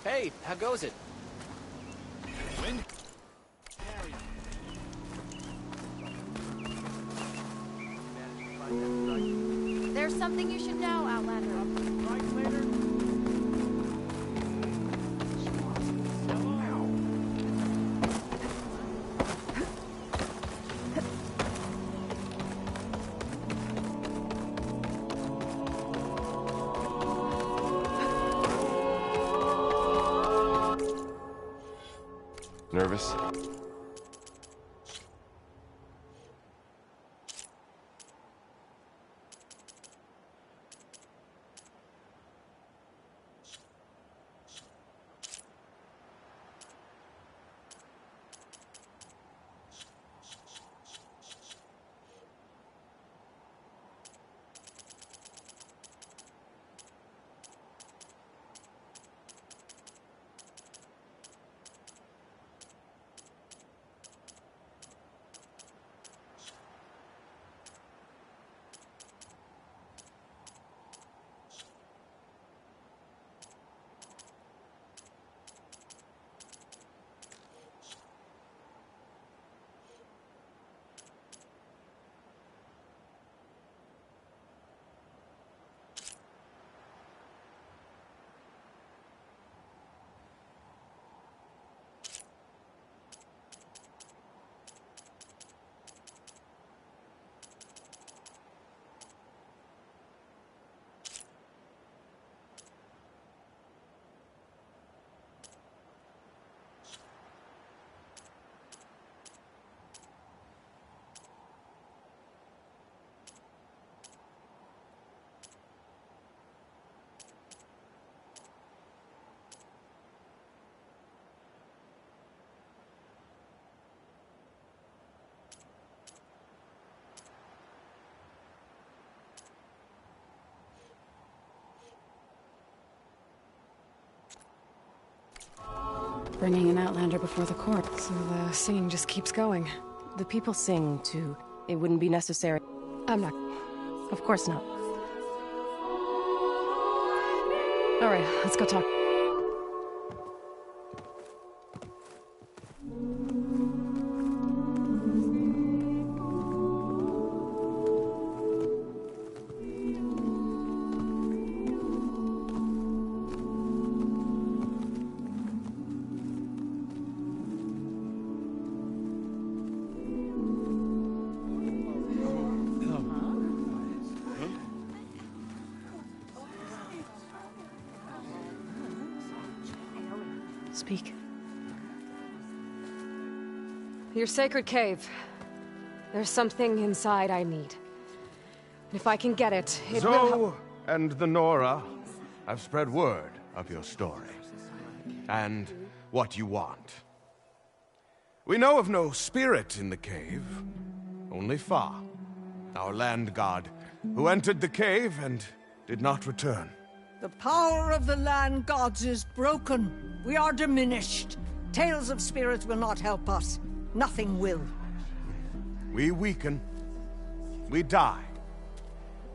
Hey, how goes it? Wind? There's something you should know, Outlander. Nervous? Bringing an Outlander before the court, so the singing just keeps going. The people sing, too. It wouldn't be necessary. I'm not... Of course not. Alright, let's go talk. Speak. Your sacred cave. There's something inside I need. If I can get it, it will Zoe and the Nora have spread word of your story. And what you want. We know of no spirit in the cave. Only Fa, our land god, who entered the cave and did not return. The power of the land gods is broken. We are diminished. Tales of spirits will not help us. Nothing will. We weaken. We die.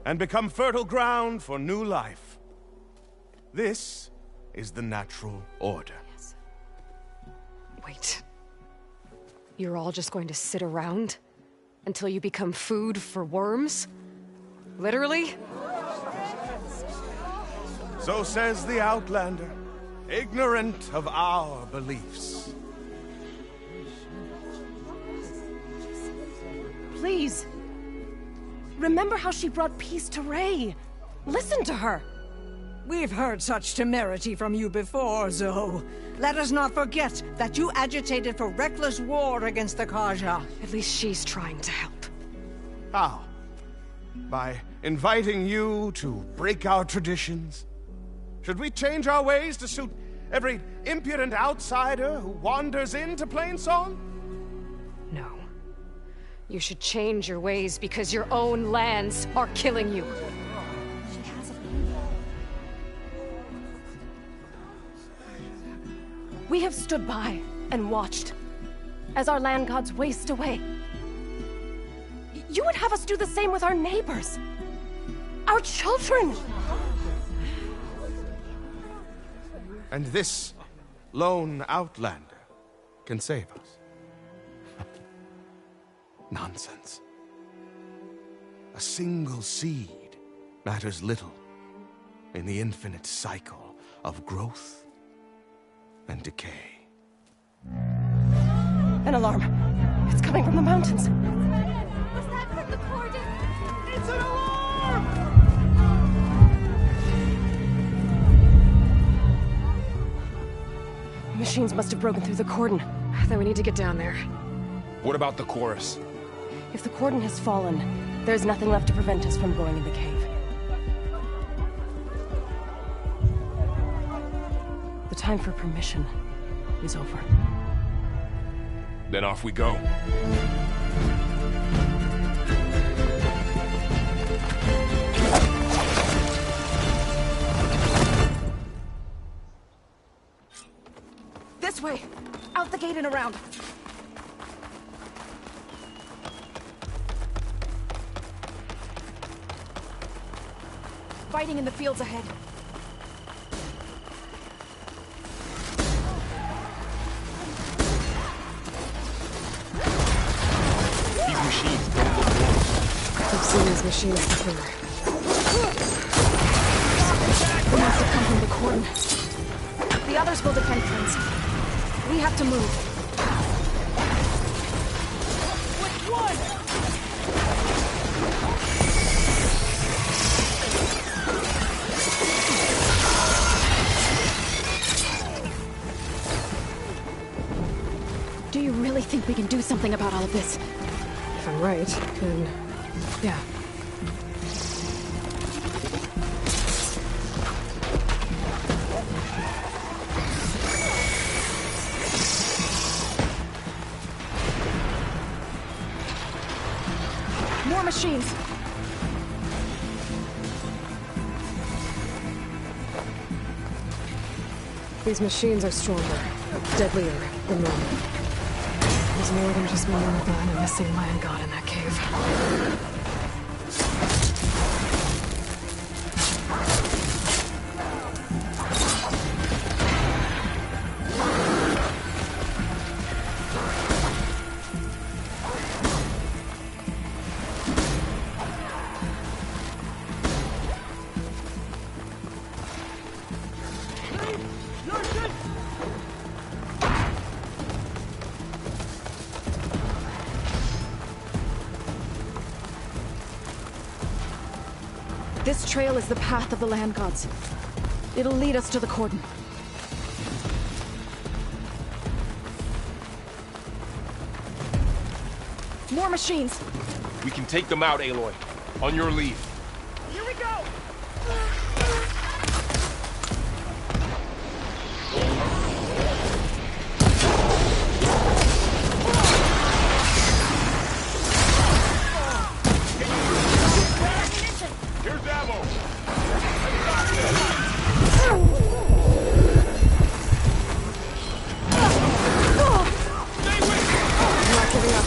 And become fertile ground for new life. This is the natural order. Yes. Wait. You're all just going to sit around until you become food for worms? Literally? So says the Outlander, ignorant of our beliefs. Please. Remember how she brought peace to Ray. Listen to her. We've heard such temerity from you before, Zoe. Let us not forget that you agitated for reckless war against the Kaja. At least she's trying to help. How? By inviting you to break our traditions? Should we change our ways to suit every impudent outsider who wanders into Plainsong? No. You should change your ways because your own lands are killing you. We have stood by and watched as our land gods waste away. You would have us do the same with our neighbors, our children. And this lone outlander can save us. Nonsense. A single seed matters little in the infinite cycle of growth and decay. An alarm. It's coming from the mountains. Was that from the cordon? It's an alarm! Machines must have broken through the cordon. Then we need to get down there. What about the chorus? If the cordon has fallen, there's nothing left to prevent us from going in the cave. The time for permission is over. Then off we go. This way! Out the gate and around! Fighting in the fields ahead. These machines don't look normal. I've seen these machines before. They must have come from the cordon. The others will defend things. We have to move. Which one? Do you really think we can do something about all of this? If I'm right, then... yeah. More machines! These machines are stronger, deadlier than normal. There's more than just one Martha and a missing land god in that cave. This trail is the path of the land gods. It'll lead us to the cordon. More machines! We can take them out, Aloy. On your leave. Here we go! Here's ammo! I'm not giving up.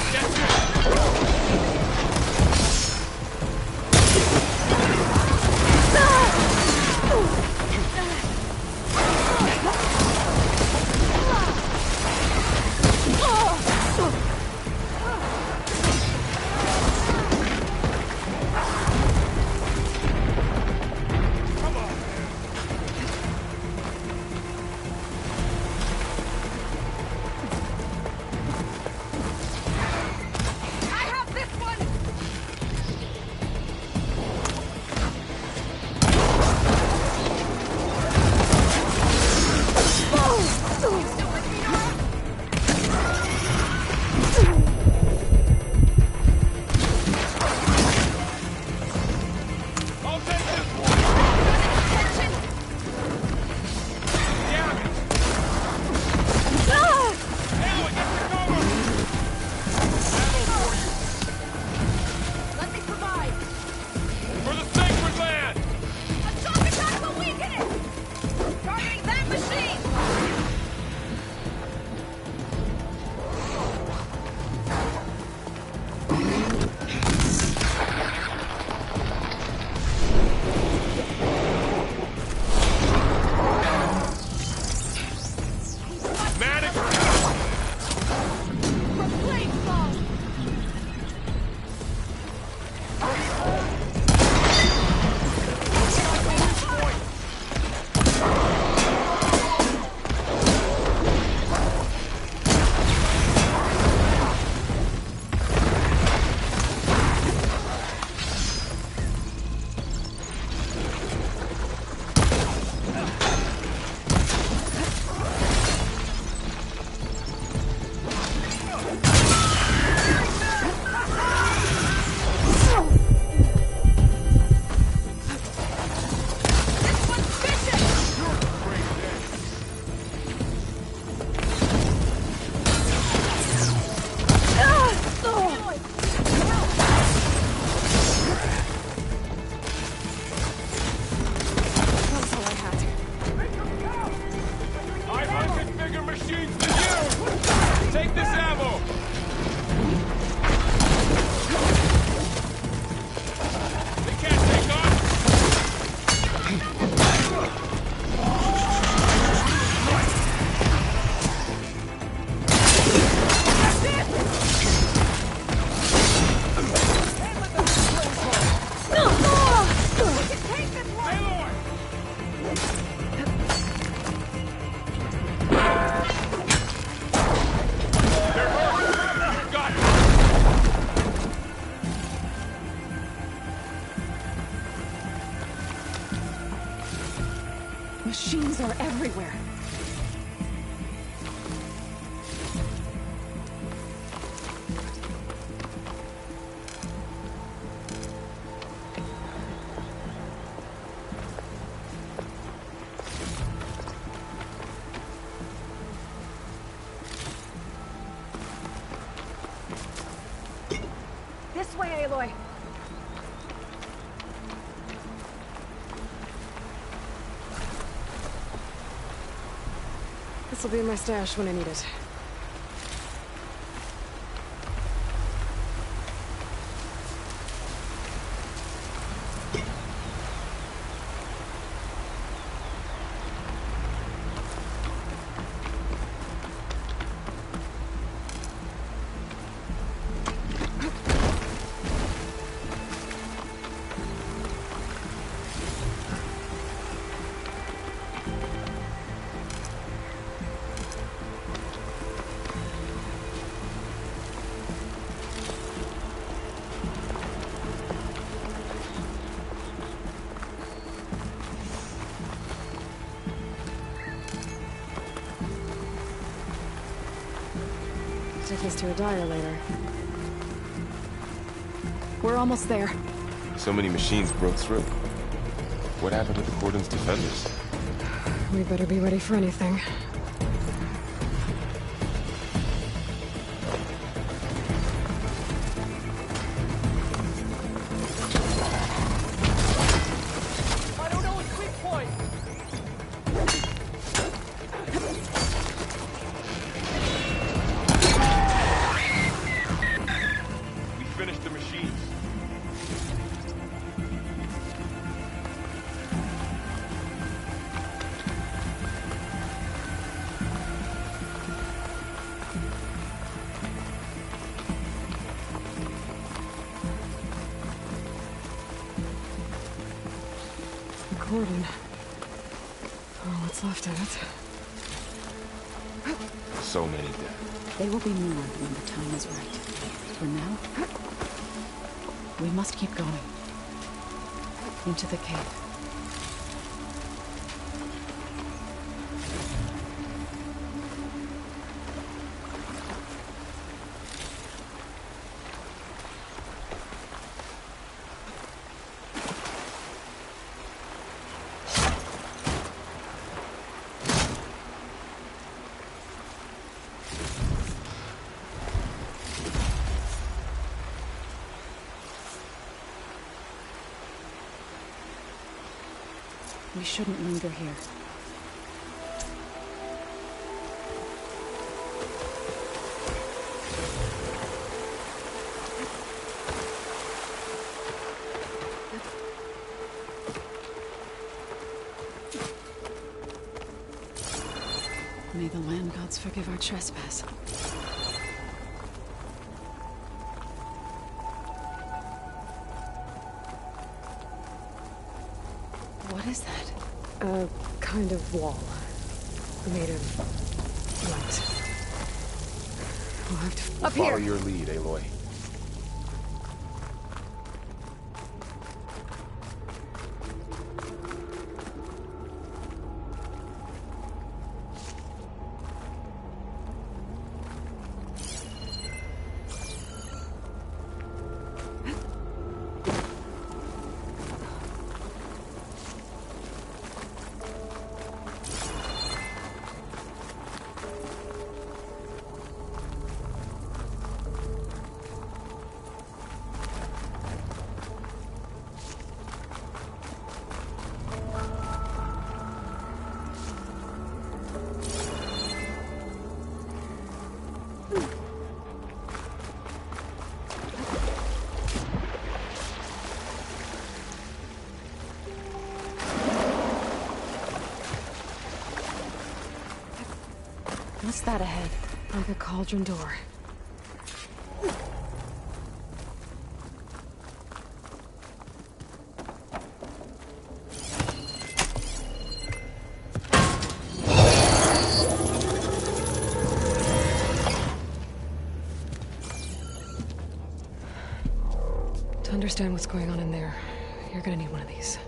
Take this ammo! They can't take us! Machines are everywhere. This way, Aloy. This'll be in my stash when I need it. Take us to a dyer later. We're almost there. So many machines broke through. What happened to the Cordon's defenders? We better be ready for anything. I don't know a quick point. We finished the machines. The Cordon. Oh, what's left of it? So many dead. They will be mourned when the time is right. For now, we must keep going. Into the cave. We shouldn't linger here. May the land gods forgive our trespass. What is that? A kind of wall. Made of light. We'll have to... Up Follow here. your lead, Aloy. What's that ahead? Like a cauldron door. To understand what's going on in there, you're gonna need one of these.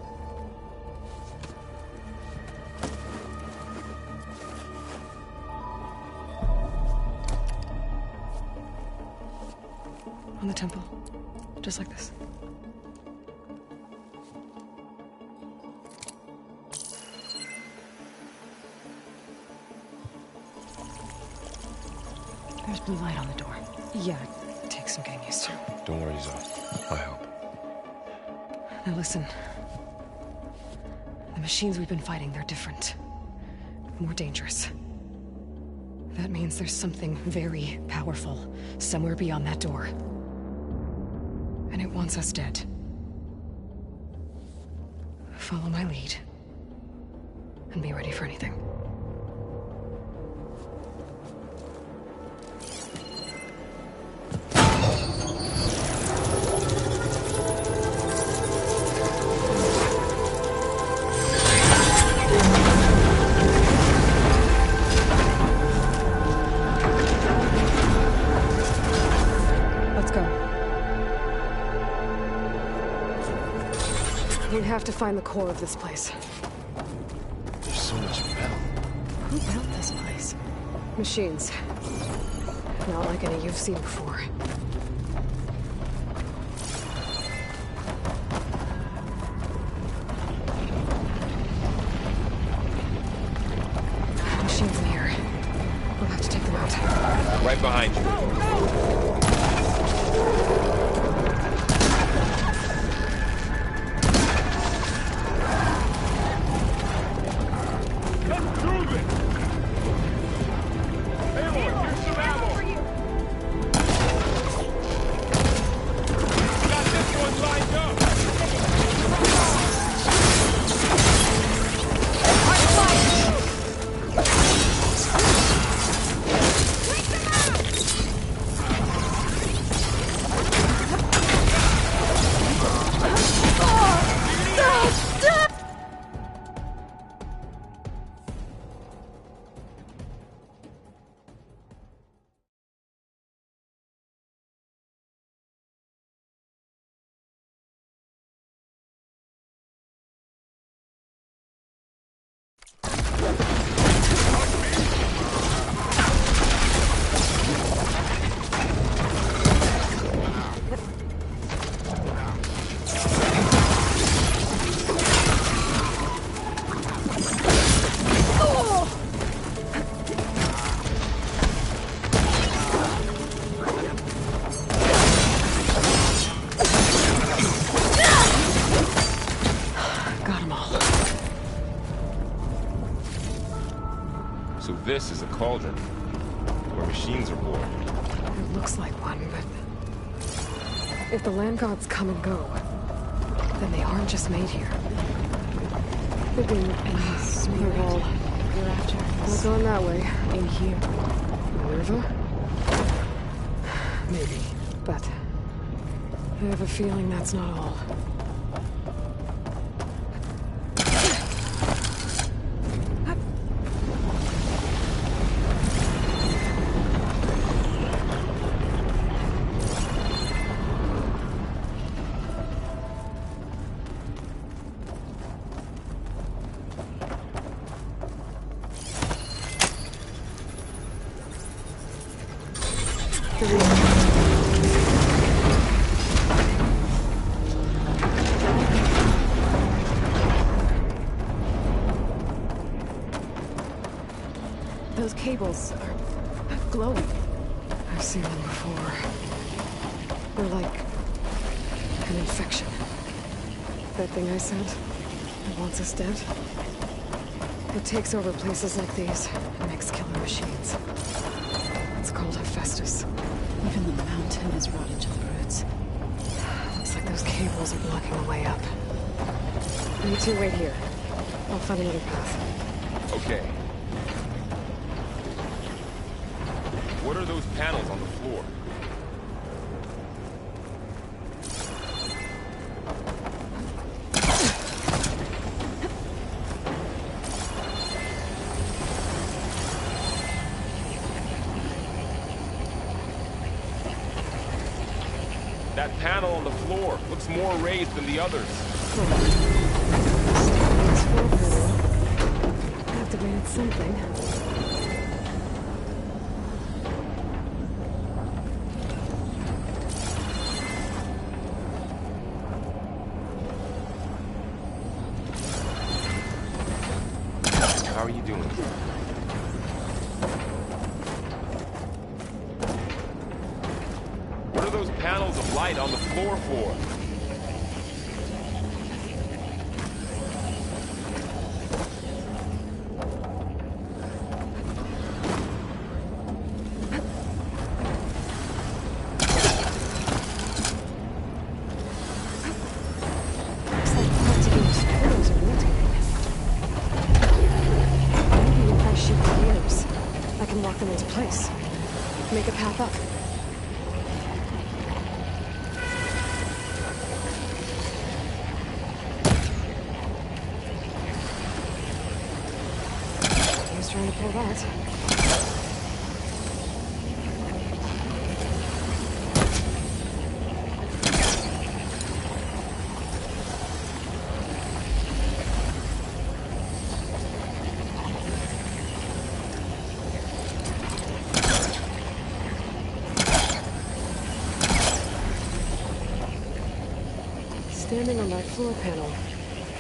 On the temple. Just like this. There's blue light on the door. Yeah, it takes some getting used to. Don't worry, Zoe. I help. Now listen. The machines we've been fighting, they're different. More dangerous. That means there's something very powerful somewhere beyond that door. And it wants us dead. Follow my lead. And be ready for anything. We have to find the core of this place. There's so much metal. Who built this place? Machines. Not like any you've seen before. Machines in here. We'll have to take them out. Right behind you. So this is a cauldron, where machines are born. It looks like one, but... if the land gods come and go, then they aren't just made here. They've been in a smaller wall. You're after We're us. going that way. In here. River? Maybe, but... I have a feeling that's not all. Those cables are glowing. I've seen them before. They're like an infection. That thing I said, it wants us dead. It takes over places like these and makes killer machines. It's called Hephaestus. Even the mountain is rotted to the roots. Looks like those cables are blocking the way up. You two wait here. I'll find another path. Okay. What are those panels on the floor? That panel on the floor looks more raised than the others. Activated something. How are you doing? What are those panels of light on the floor for? Looks like parts of these pillars are rotating. Maybe if I shoot the gears, I can lock them into place. Make a path up. Trying to pull that. Standing on that floor panel,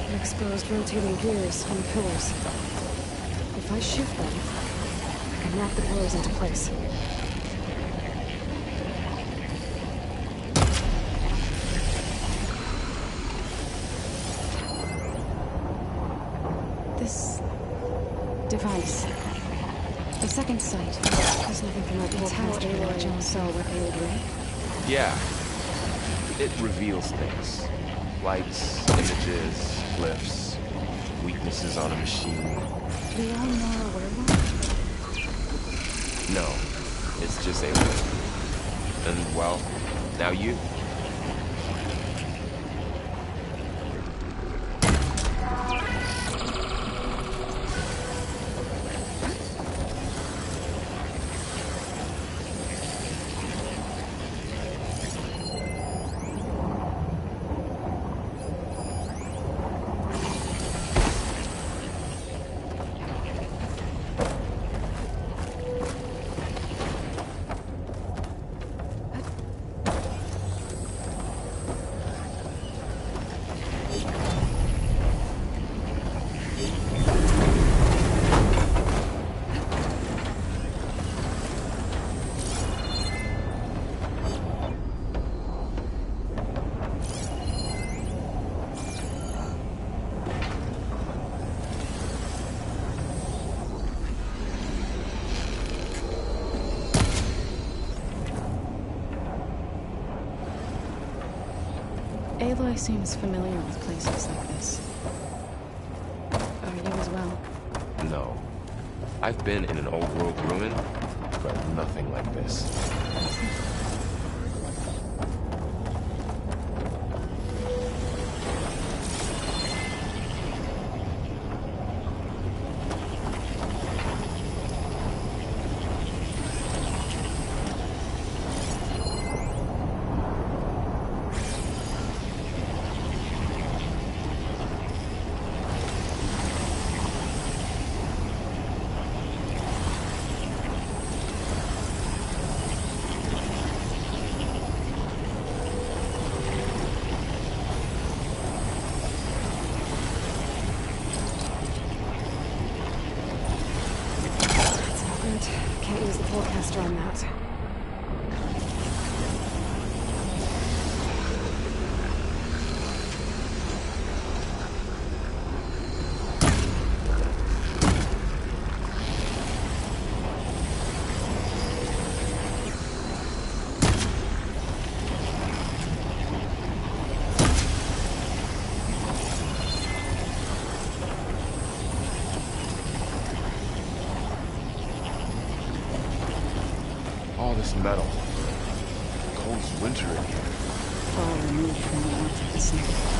and exposed rotating gears on the pillars. If I shift them, I can lock the pillars into place. This device, the second sight, There's nothing from that it's how forecast to watch Aloy on. saw what they would read. Yeah. It reveals things. Lights, images, glyphs, weaknesses on a machine. Do we all know our werewolf? No, it's just Aloy. And, well, now you. Aloy seems familiar with places like this. Are you as well? No. I've been in an old world ruin, but nothing like this. Can't use the forecaster on that. all this metal? Cold as winter in here. Far removed from the warmth of the snow.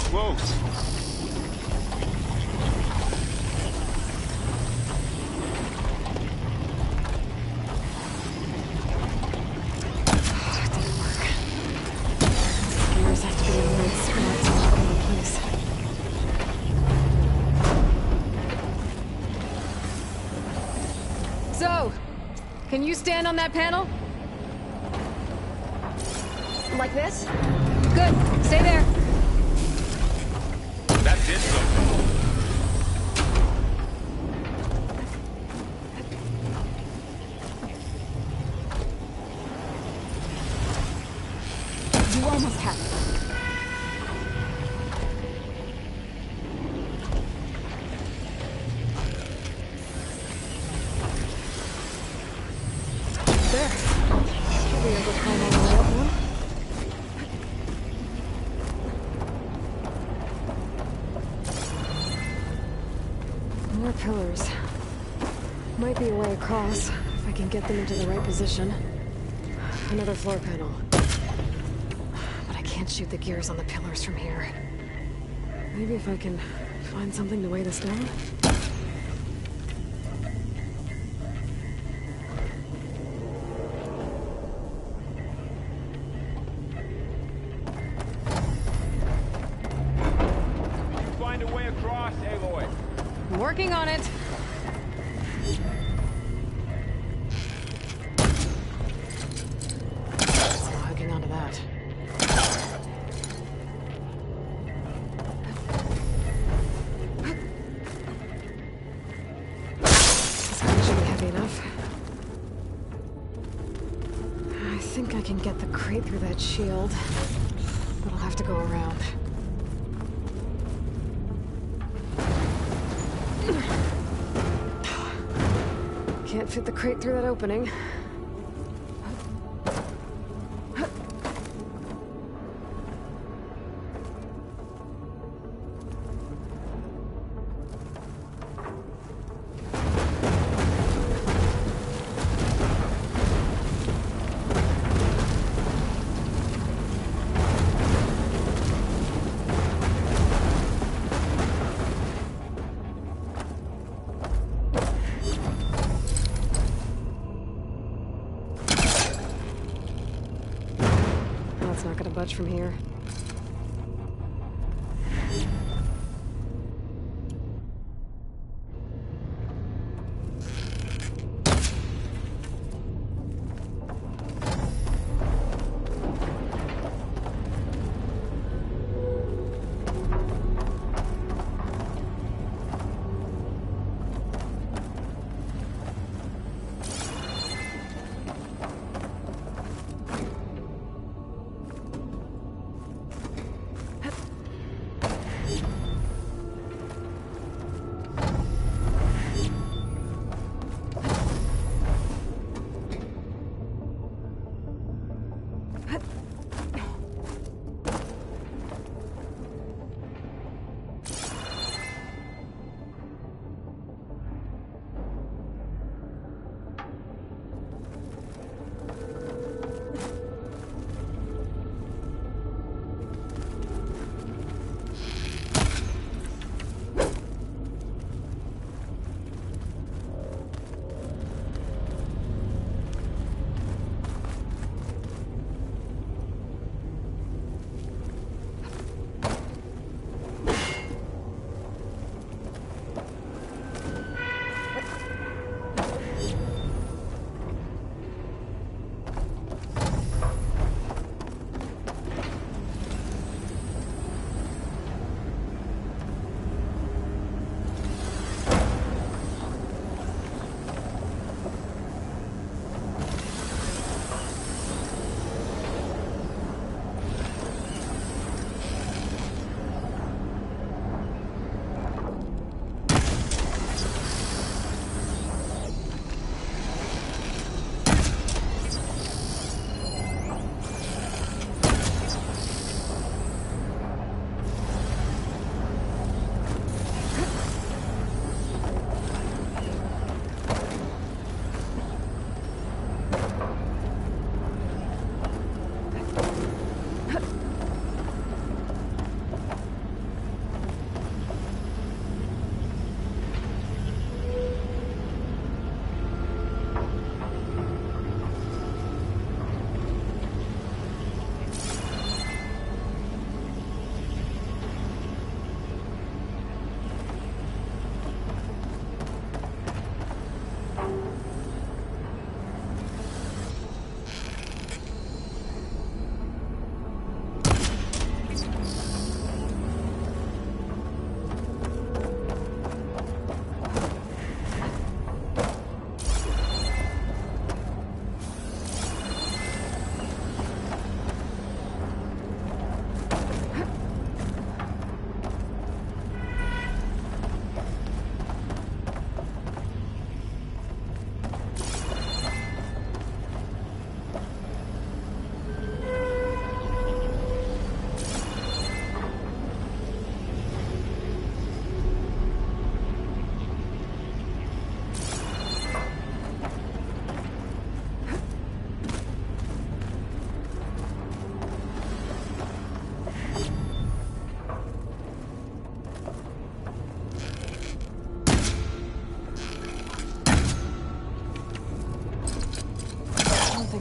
Close. Gears have to be in the right spot to lock them in place. So, can you stand on that panel? Like this? Good. Stay there. That did something. You almost have it. There. Should be able to climb all the way up now. More pillars. Might be a way across, if I can get them into the right position. Another floor panel. But I can't shoot the gears on the pillars from here. Maybe if I can find something to weigh this down? Find a way across, Aloy. Working on it. Still hooking onto that. This one should be heavy enough. can get the crate through that shield, but I'll have to go around. Can't fit the crate through that opening. It's not gonna budge from here.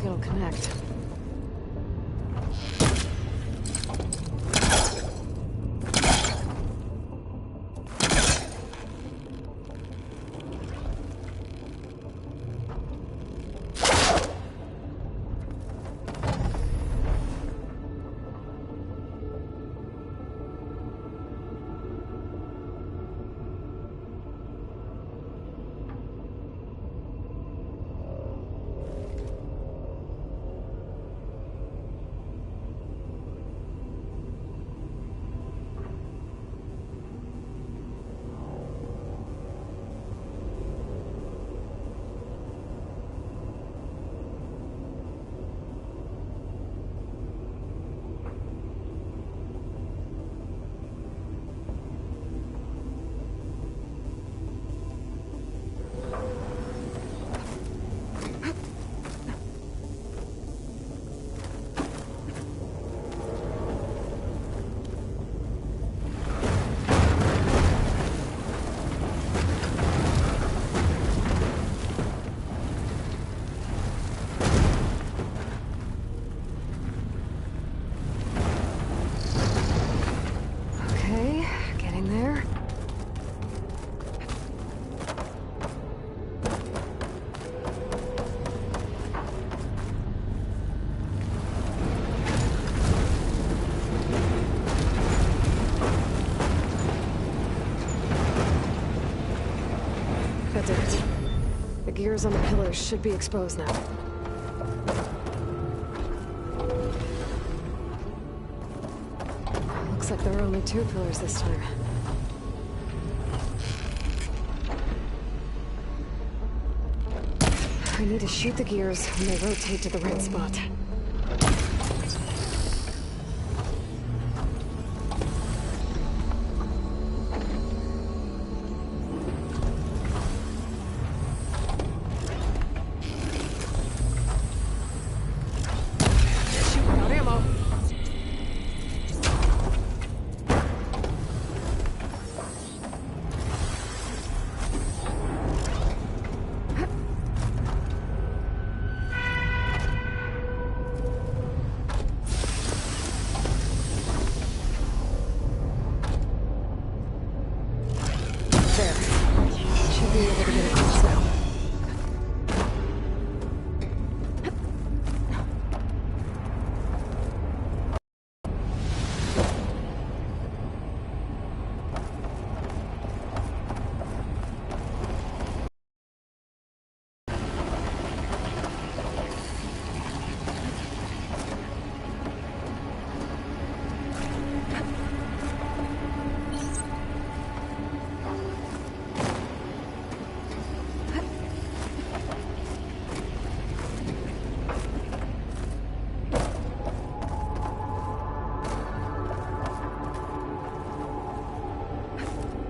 It'll connect. That did it. The gears on the pillars should be exposed now. Looks like there are only 2 pillars this time. I need to shoot the gears when they rotate to the right spot.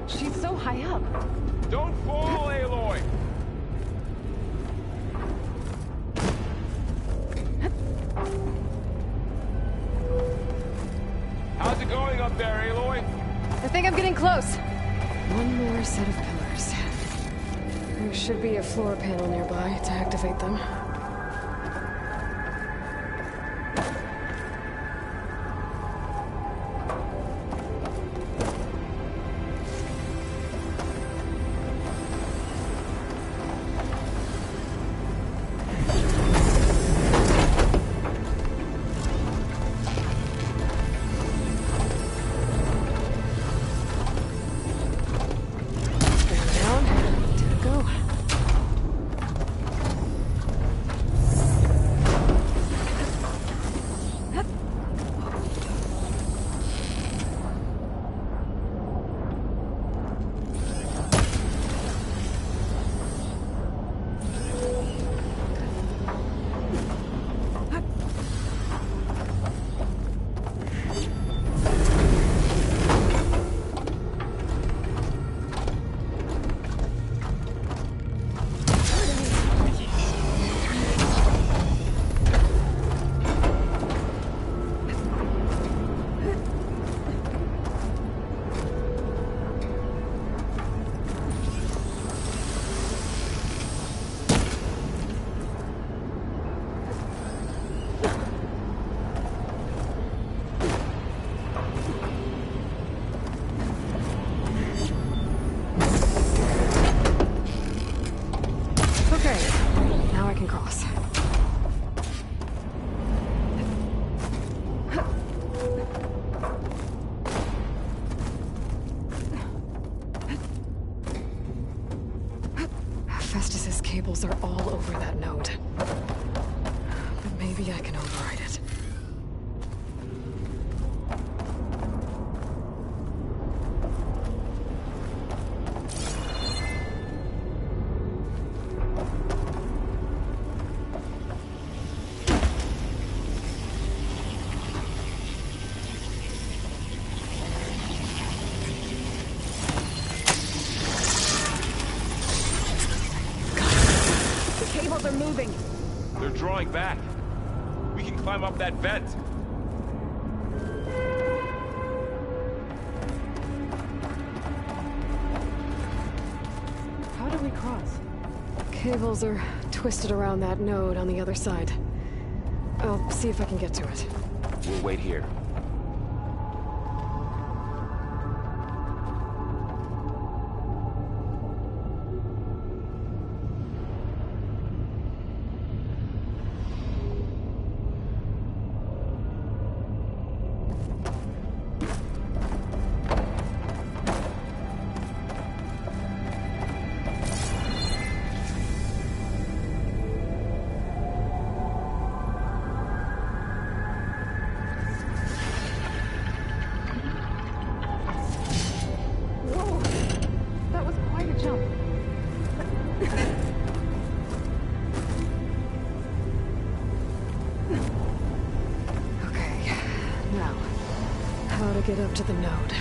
She's so high up. Don't fall, Aloy! How's it going up there, Aloy? I think I'm getting close. One more set of pillars. There should be a floor panel nearby to activate them. Cables are all over that node. But maybe I can override it. They're moving. They're drawing back. We can climb up that vent. How do we cross? Cables are twisted around that node on the other side. I'll see if I can get to it. We'll wait here. headed up to the node.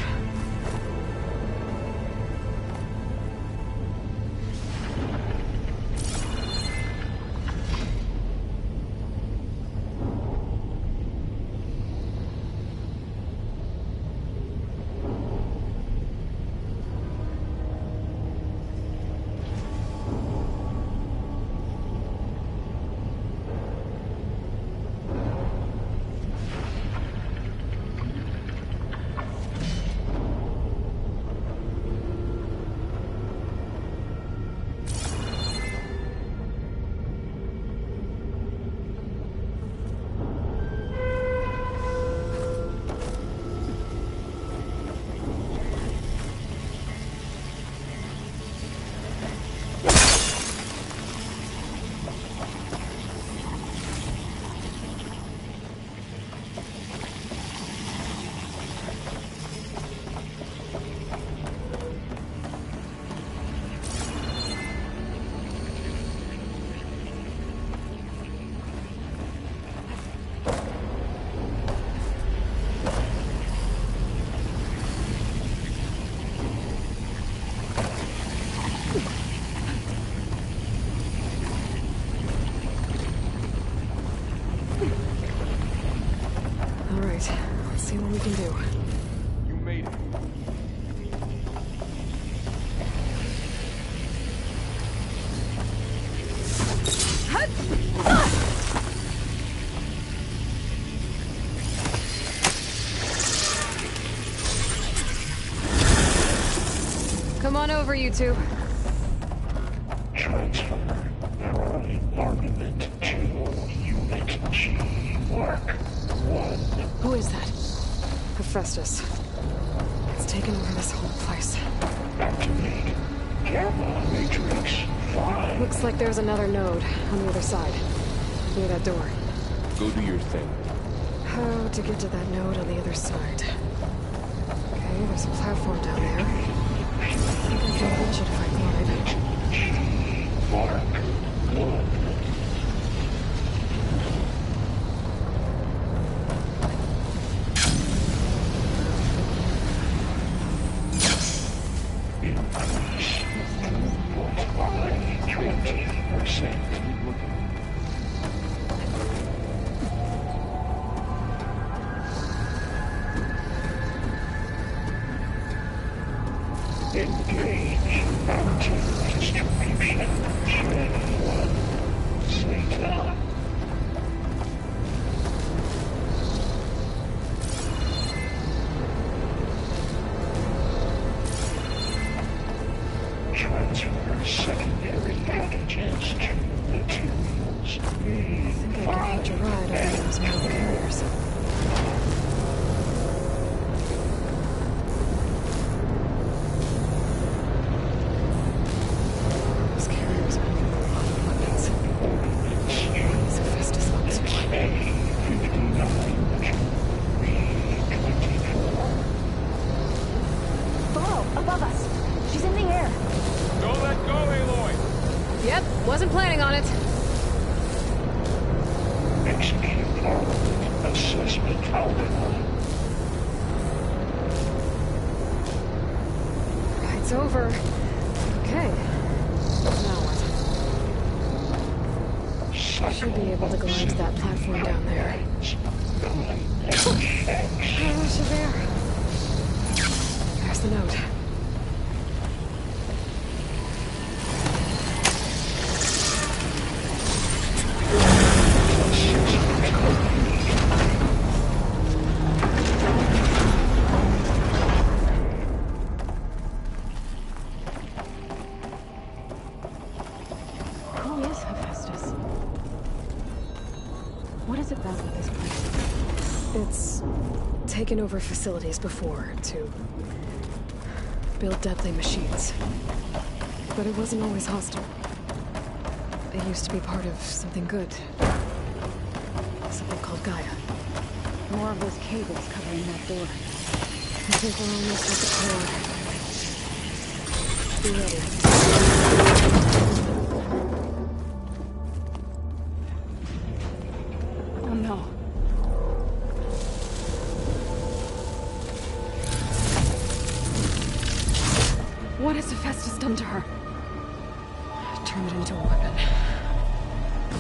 See what we can do. You made it. Come on over, you two. Transfer Prime Armament to Unit G. Mark 1. Who is that? Hephaestus. It's taken over this whole place. Activate Gamma Matrix 5. Looks like there's another node on the other side. Near that door. Go do your thing. How to get to that node on the other side? Okay, there's a platform down there. I think I can reach it if I climb. G. Mark 1. Increase 20%. Engage anti-distribution channel 1. Zeta. Transfer secondary packages to materials. I think I can hitch a ride on one of those metal carriers. Those carriers are moving a lot of weapons. These Hephaestus levels are like Below, above us. She's in the air. Don't let go, Aloy! Yep, wasn't planning on it. Execute armament assessment algorithm. Ride's over. Okay. Now what? Should be able to go onto that platform down there. Oh, she's there. There's the node. Who is Hephaestus? What is it about with this place? It's taken over facilities before to build deadly machines. But it wasn't always hostile. It used to be part of something good. Something called Gaia. More of those cables covering that door. I think we're almost at the core. Be ready. Oh no. turn it into a weapon,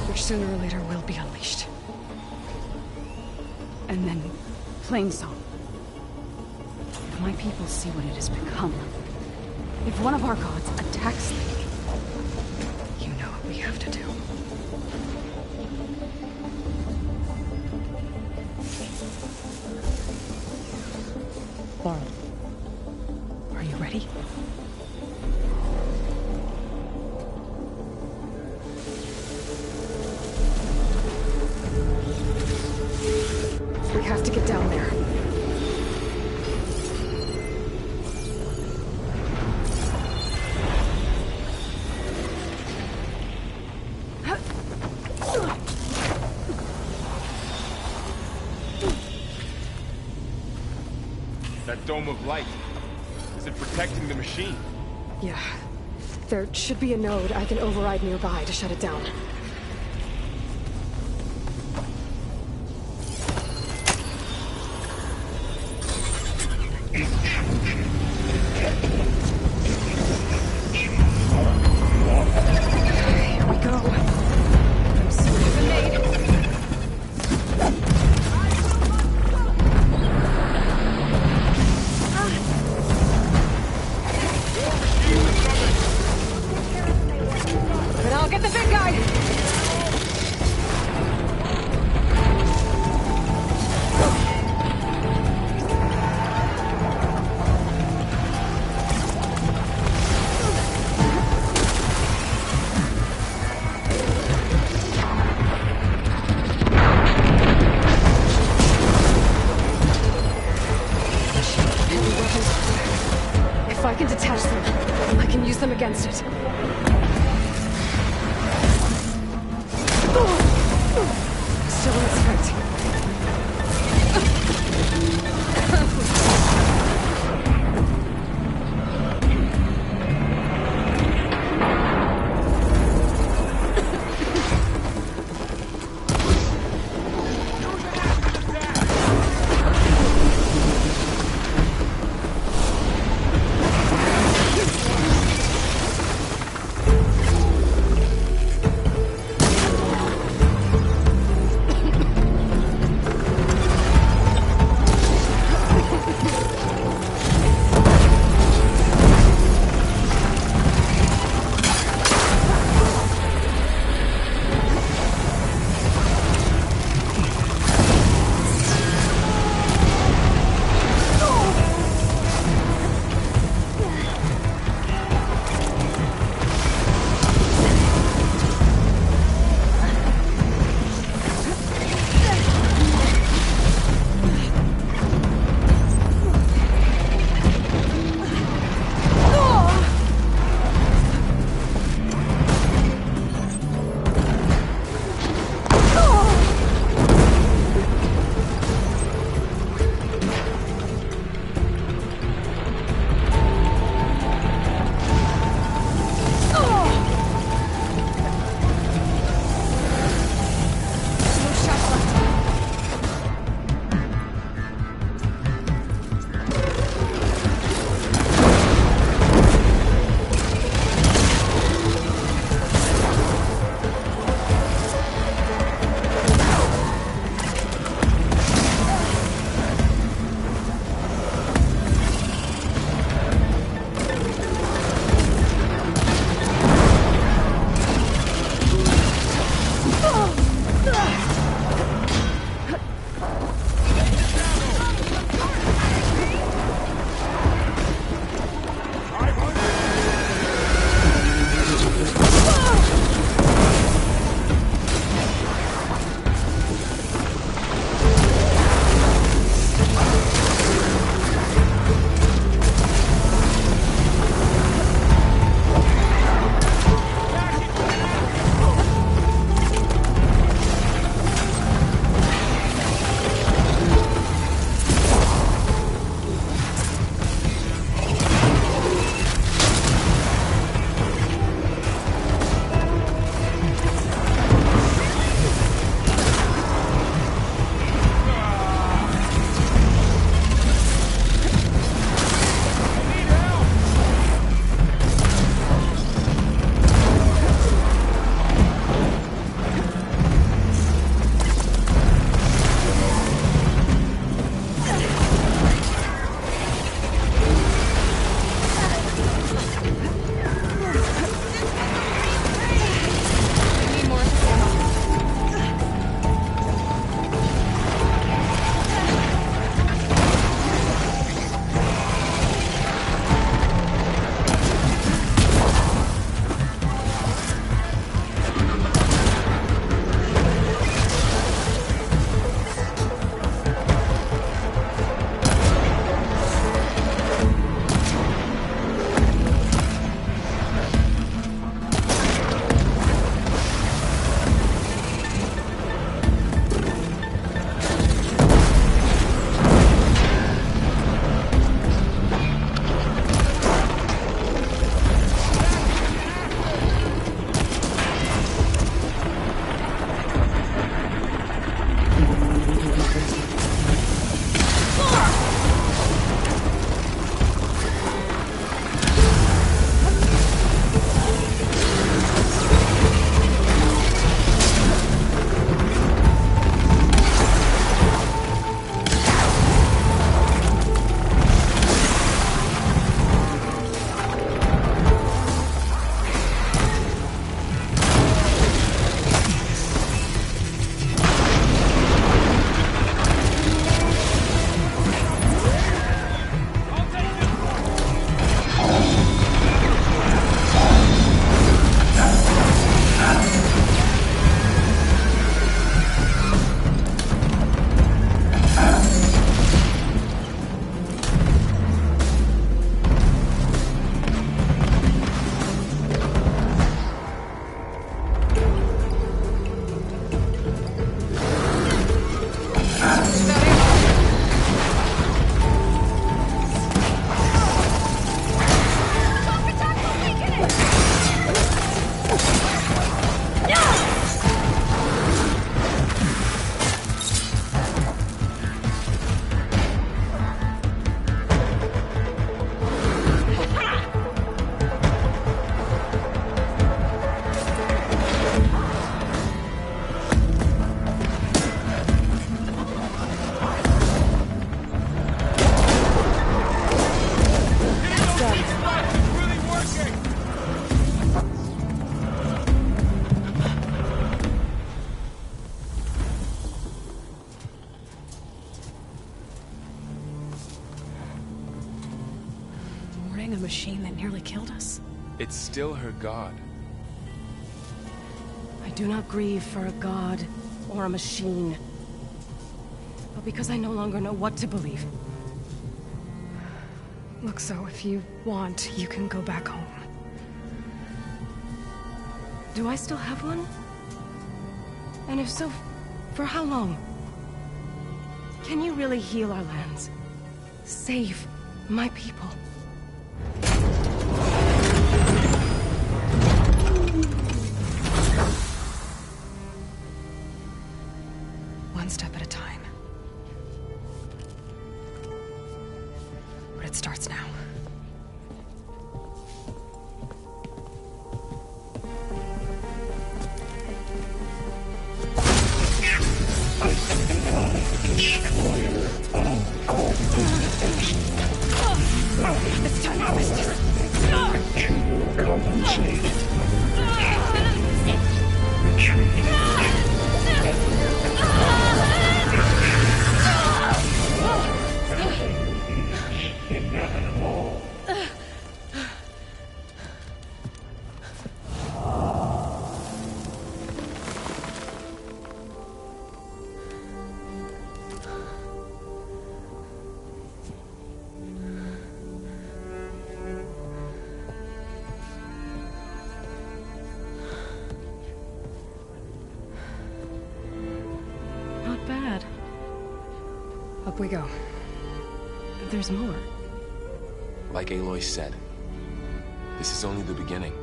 which sooner or later will be unleashed. And then, Plain Song. If my people see what it has become, if one of our gods attacks them, You know what we have to do. Laurel, are you ready? We have to get down there. That dome of light. Is it protecting the machine? Yeah. There should be a node I can override nearby to shut it down. Here we go. I'm seeing a grenade. But I'll get the big guy! Heavy weapons. If I can detach them, I can use them against it. still her god. I do not grieve for a god or a machine, but because I no longer know what to believe. Look, so if you want, you can go back home. Do I still have one? And if so, for how long? Can you really heal our lands? Save my people? One step at a time. But it starts now. This time I missed it. Compensate. Retreat. Inevitable. Not bad. Up we go. There's more. Like Aloy said, this is only the beginning.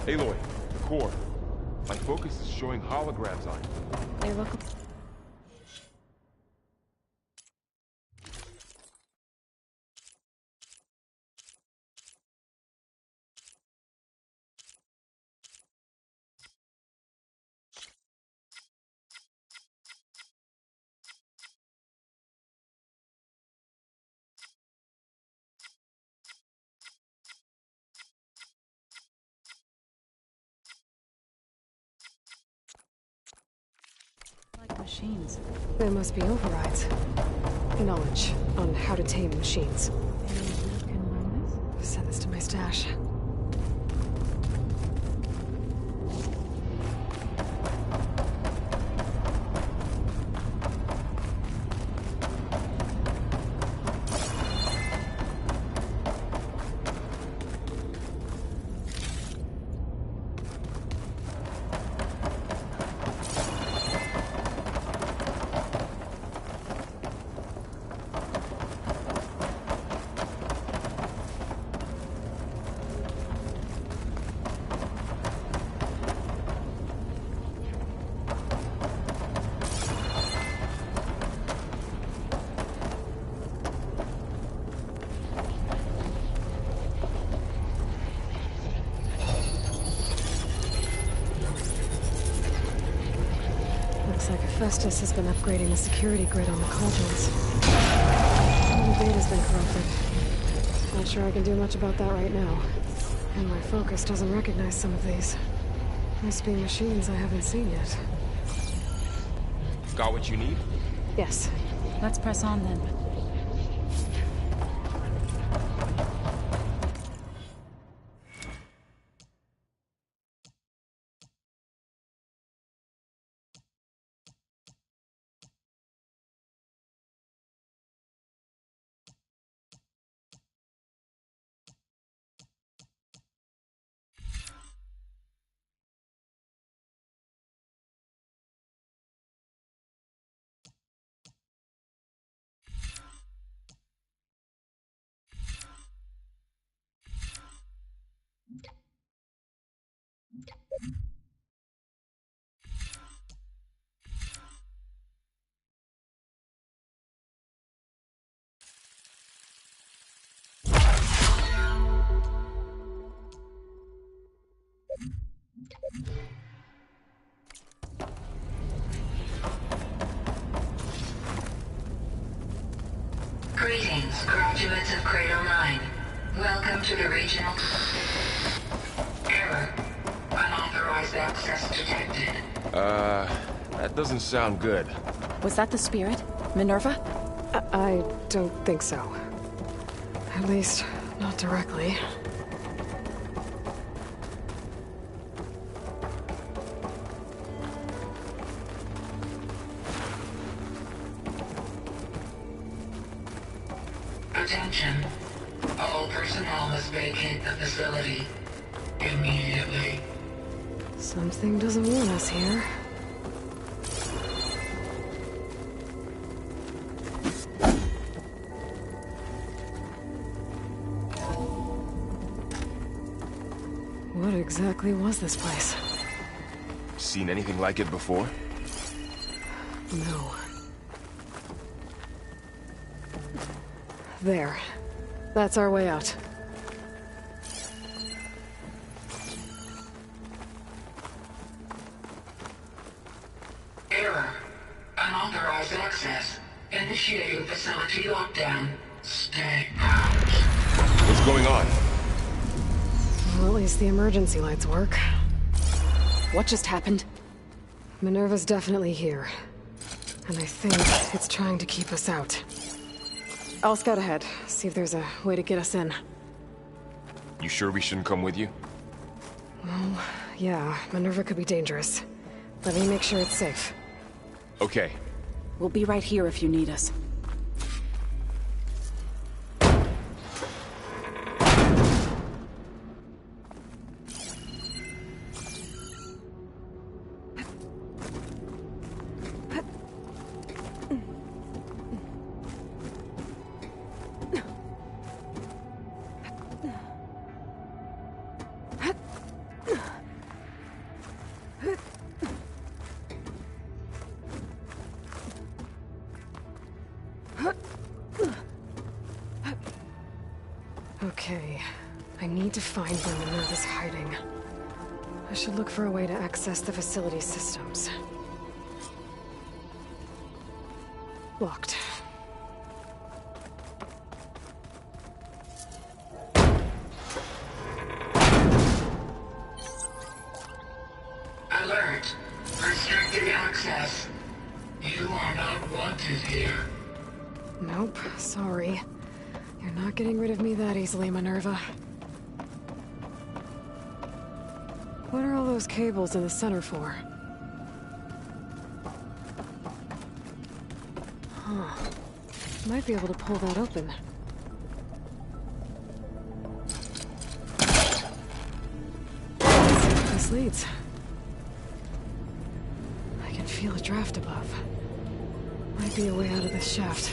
Aloy, the core. My focus is showing holograms on it. They look... like machines. There must be overrides. Knowledge on how to tame machines. Maybe you can learn this? Send this to my stash. Looks like Hephaestus has been upgrading the security grid on the cauldrons. All the data's been corrupted. Not sure I can do much about that right now. And my focus doesn't recognize some of these. Must be machines I haven't seen yet. Got what you need? Yes. Let's press on then. Greetings, graduates of Cradle 9. Welcome to the regional... Error. Unauthorized access detected. That doesn't sound good. Was that the spirit? Minerva? I don't think so. At least, not directly. Attention. All personnel must vacate the facility immediately. Something doesn't want us here. What exactly was this place? Seen anything like it before? No. There. That's our way out. Error. Unauthorized access. Initiating facility lockdown. Stay out. What's going on? Well, at least the emergency lights work. What just happened? Minerva's definitely here. And I think it's trying to keep us out. I'll scout ahead, see if there's a way to get us in. You sure we shouldn't come with you? Well, yeah, Minerva could be dangerous. Let me make sure it's safe. Okay. We'll be right here if you need us. Okay, I need to find where Minerva's hiding. I should look for a way to access the facility systems. Locked. Alert. Restricted access. You are not wanted here. Nope, sorry. You're not getting rid of me that easily, Minerva. What are all those cables in the center for? Huh. Might be able to pull that open. Let's see where this leads. I can feel a draft above. Might be a way out of this shaft.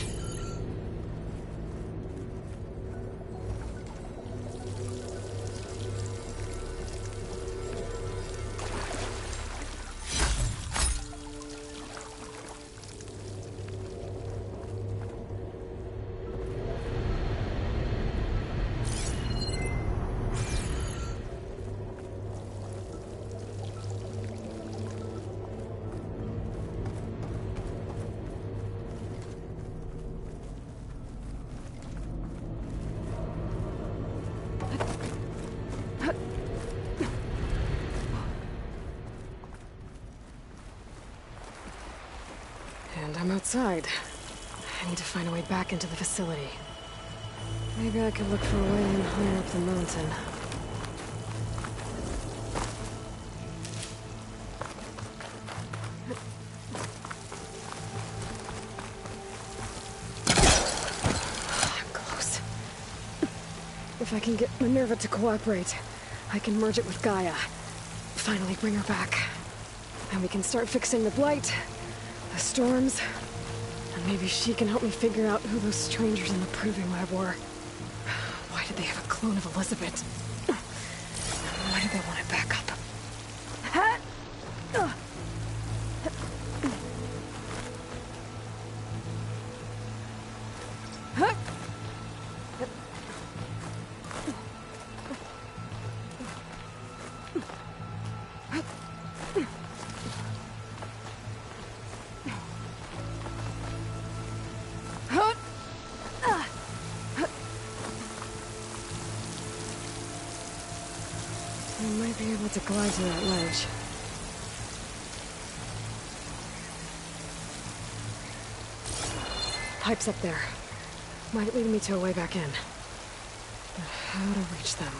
And I'm outside. I need to find a way back into the facility. Maybe I could look for a way in higher up the mountain. Close. If I can get Minerva to cooperate, I can merge it with Gaia. Finally bring her back. And we can start fixing the blight, the storms, and maybe she can help me figure out who those strangers in the Proving Lab were. Why did they have a clone of Elizabeth? Why did they want it back up? I might be able to glide to that ledge. Pipes up there. Might lead me to a way back in. But how to reach them?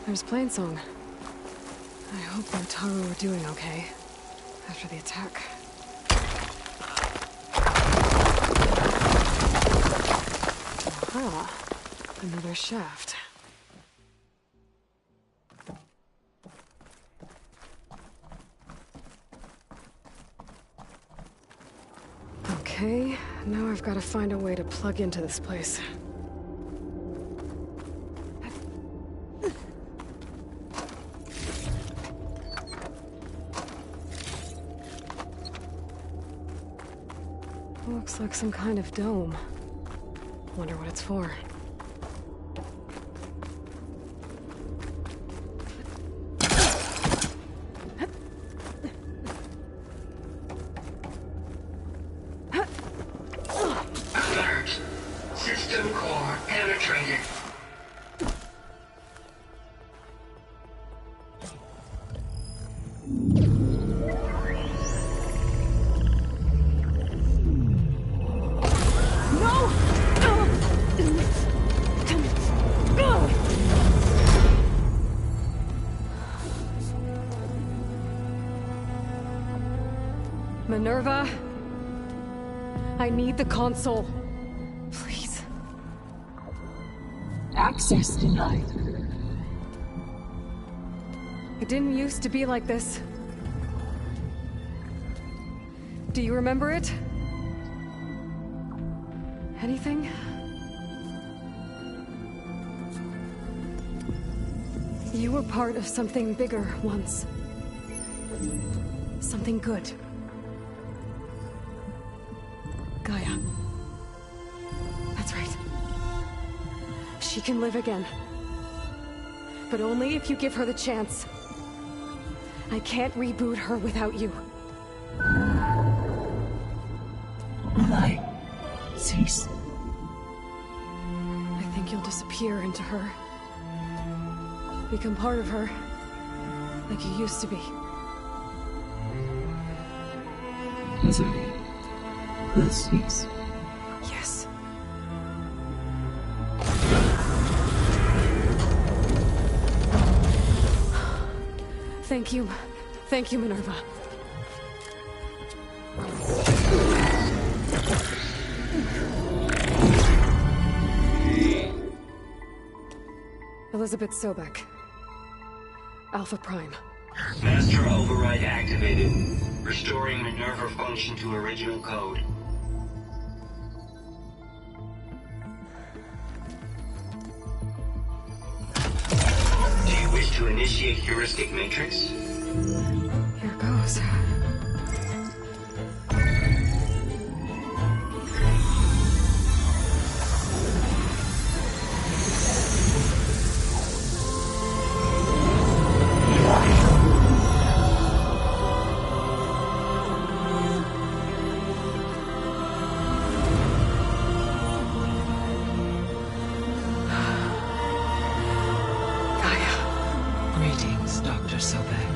There's Plainsong. I hope Otaru are doing okay after the attack. Aha, another shaft. Okay, now I've got to find a way to plug into this place. Looks like some kind of dome. Wonder what it's for. Alert. System core penetrated. Minerva, I need the console. Please. Access denied. It didn't used to be like this. Do you remember it? Anything? You were part of something bigger once. Something good. Gaia. That's right. She can live again. But only if you give her the chance. I can't reboot her without you. Light. Cease. I think you'll disappear into her. Become part of her. Like you used to be. Misery. Will cease. Yes. Thank you. Thank you, Minerva. Elizabeth Sobek. Alpha Prime. Master override activated. Restoring Minerva function to original code. Do you wish to initiate heuristic matrix? Here goes. Greetings, Dr. Sobek.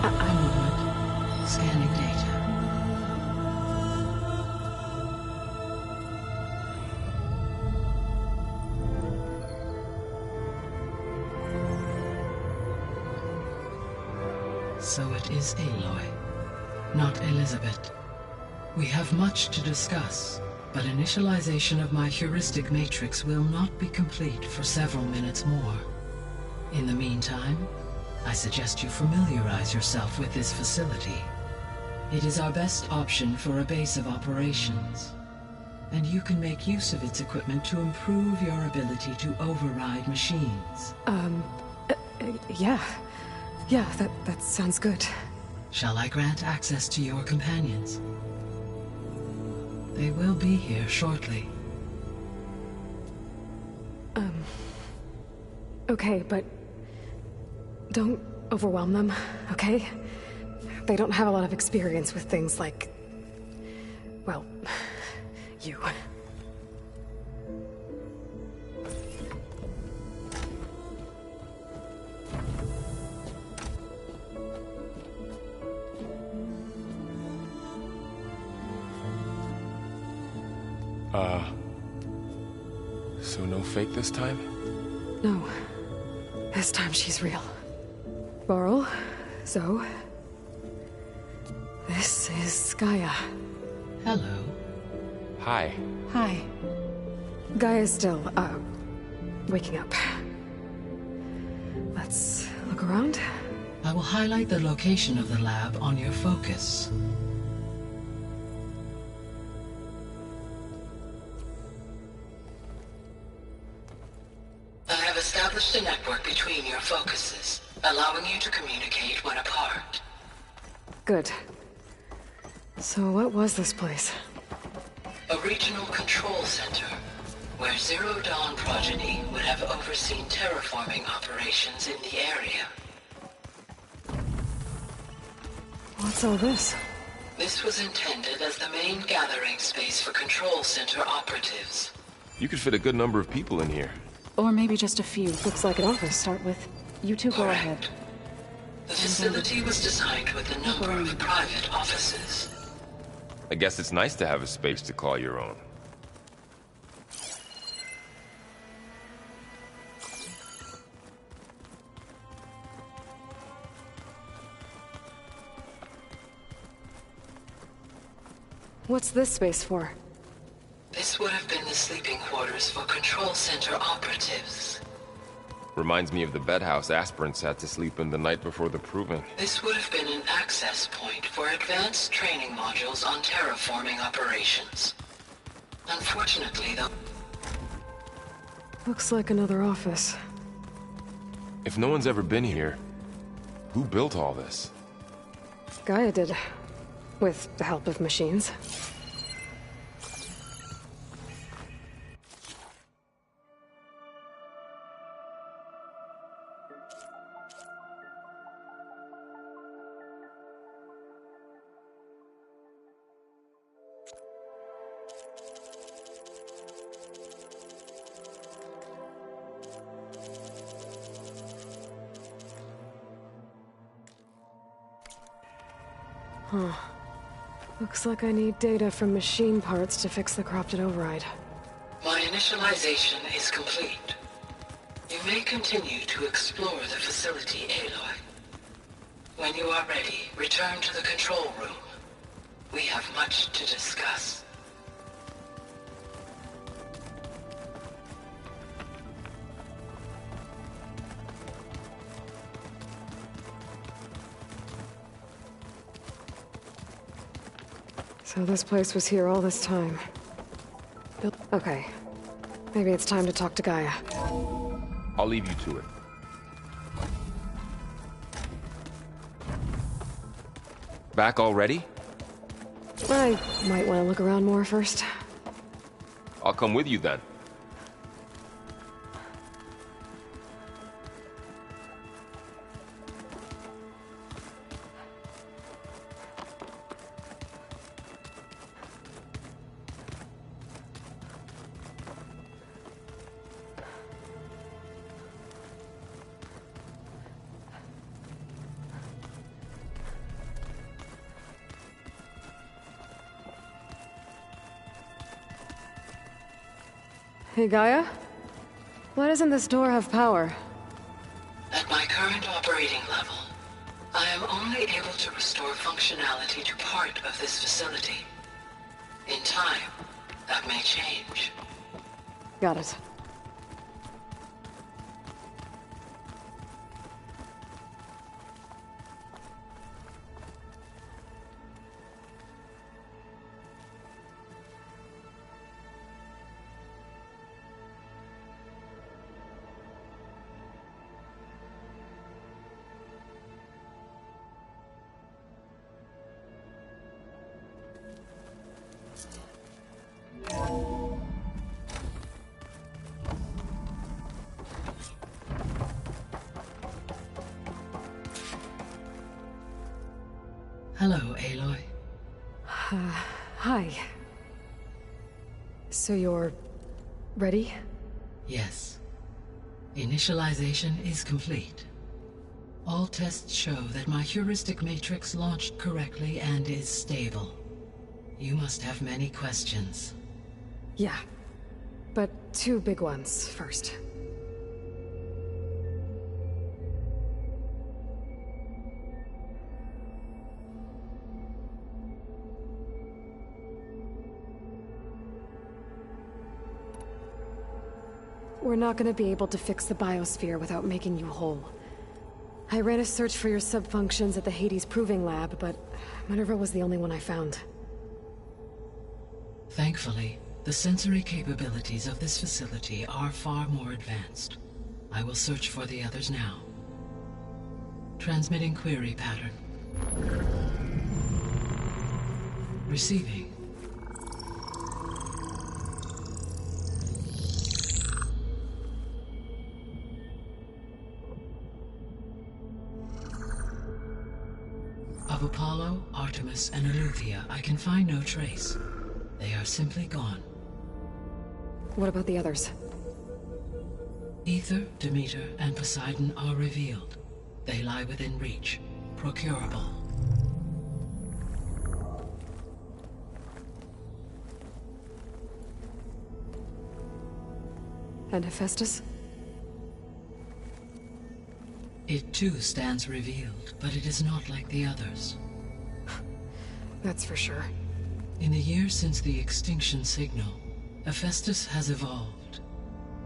I'm Wood. Scanning data. So it is Aloy, not Elizabeth. We have much to discuss, but initialization of my heuristic matrix will not be complete for several minutes more. In the meantime, I suggest you familiarize yourself with this facility. It is our best option for a base of operations. And you can make use of its equipment to improve your ability to override machines. Yeah. Yeah, that sounds good. Shall I grant access to your companions? They will be here shortly. Okay, but don't overwhelm them, okay? They don't have a lot of experience with things like, well, you. So no fake this time? No. This time she's real. Varl, Zoe. This is Gaia. Hello. Hi. Hi. Gaia's still, waking up. Let's look around. I will highlight the location of the lab on your focus. I have established a network between your focuses, allowing you to communicate when apart. Good. So what was this place? A regional control center, where Zero Dawn progeny would have overseen terraforming operations in the area. What's all this? This was intended as the main gathering space for control center operatives. You could fit a good number of people in here. Or maybe just a few. Looks like an office. Start with. You two go ahead. Correct. The facility was designed with a number of private offices. I guess it's nice to have a space to call your own. What's this space for? This would have been the sleeping quarters for control center operatives. Reminds me of the bedhouse aspirants had to sleep in the night before the proving. This would have been an access point for advanced training modules on terraforming operations. Unfortunately, though... Looks like another office. If no one's ever been here, who built all this? Gaia did. With the help of machines. Huh. Looks like I need data from machine parts to fix the corrupted override. My initialization is complete. You may continue to explore the facility, Aloy. When you are ready, return to the control room. We have much to discuss. So this place was here all this time. Okay. Maybe it's time to talk to Gaia. I'll leave you to it. Back already? I might want to look around more first. I'll come with you then. Hey, Gaia? Why doesn't this door have power? At my current operating level, I am only able to restore functionality to part of this facility. In time, that may change. Got it. Hello, Aloy. Hi. So you're... ready? Yes. Initialization is complete. All tests show that my heuristic matrix launched correctly and is stable. You must have many questions. Yeah. But 2 big ones first. We're not gonna be able to fix the biosphere without making you whole. I ran a search for your subfunctions at the Hades Proving Lab, but Minerva was the only one I found. Thankfully, the sensory capabilities of this facility are far more advanced. I will search for the others now. Transmitting query pattern. Receiving. Of Apollo, Artemis, and Eleuthia, I can find no trace. They are simply gone. What about the others? Ether, Demeter, and Poseidon are revealed. They lie within reach. Procurable. And Hephaestus? It too stands revealed, but it is not like the others. That's for sure. In the years since the extinction signal, Hephaestus has evolved.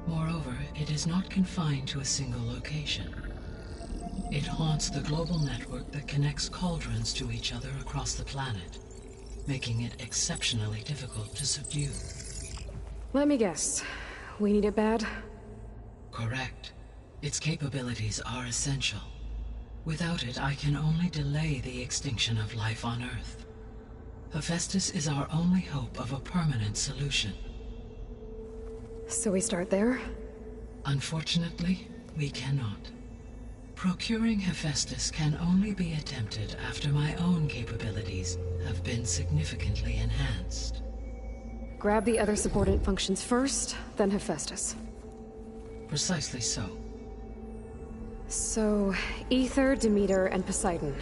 Moreover, it is not confined to a single location. It haunts the global network that connects cauldrons to each other across the planet, making it exceptionally difficult to subdue. Let me guess. We need it bad? Correct. Its capabilities are essential. Without it, I can only delay the extinction of life on Earth. Hephaestus is our only hope of a permanent solution. So we start there? Unfortunately, we cannot. Procuring Hephaestus can only be attempted after my own capabilities have been significantly enhanced. Grab the other subordinate functions first, then Hephaestus. Precisely so. So, Ether, Demeter, and Poseidon.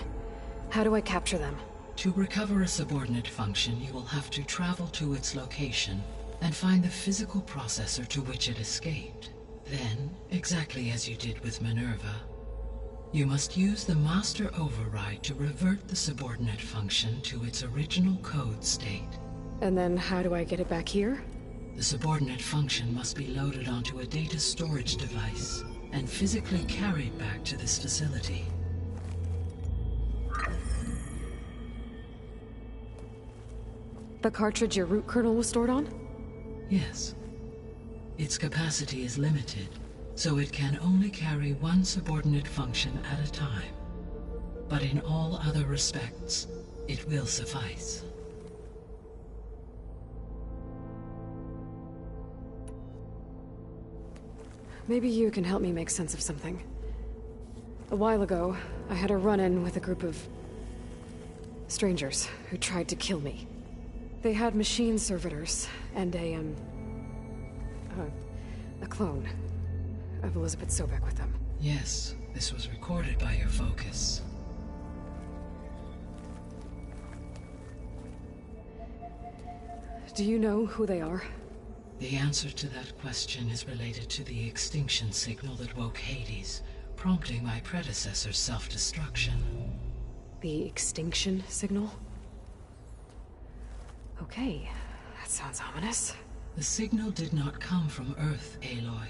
How do I capture them? To recover a subordinate function, you will have to travel to its location and find the physical processor to which it escaped. Then, exactly as you did with Minerva, you must use the master override to revert the subordinate function to its original code state. And then how do I get it back here? The subordinate function must be loaded onto a data storage device and physically carried back to this facility. The cartridge your root kernel was stored on? Yes. Its capacity is limited, so it can only carry one subordinate function at a time. But in all other respects, it will suffice. Maybe you can help me make sense of something. A while ago, I had a run-in with a group of strangers who tried to kill me. They had machine servitors and a clone of Elizabeth Sobek with them. Yes, this was recorded by your focus. Do you know who they are? The answer to that question is related to the extinction signal that woke Hades, prompting my predecessor's self-destruction. The extinction signal? Okay, that sounds ominous. The signal did not come from Earth, Aloy.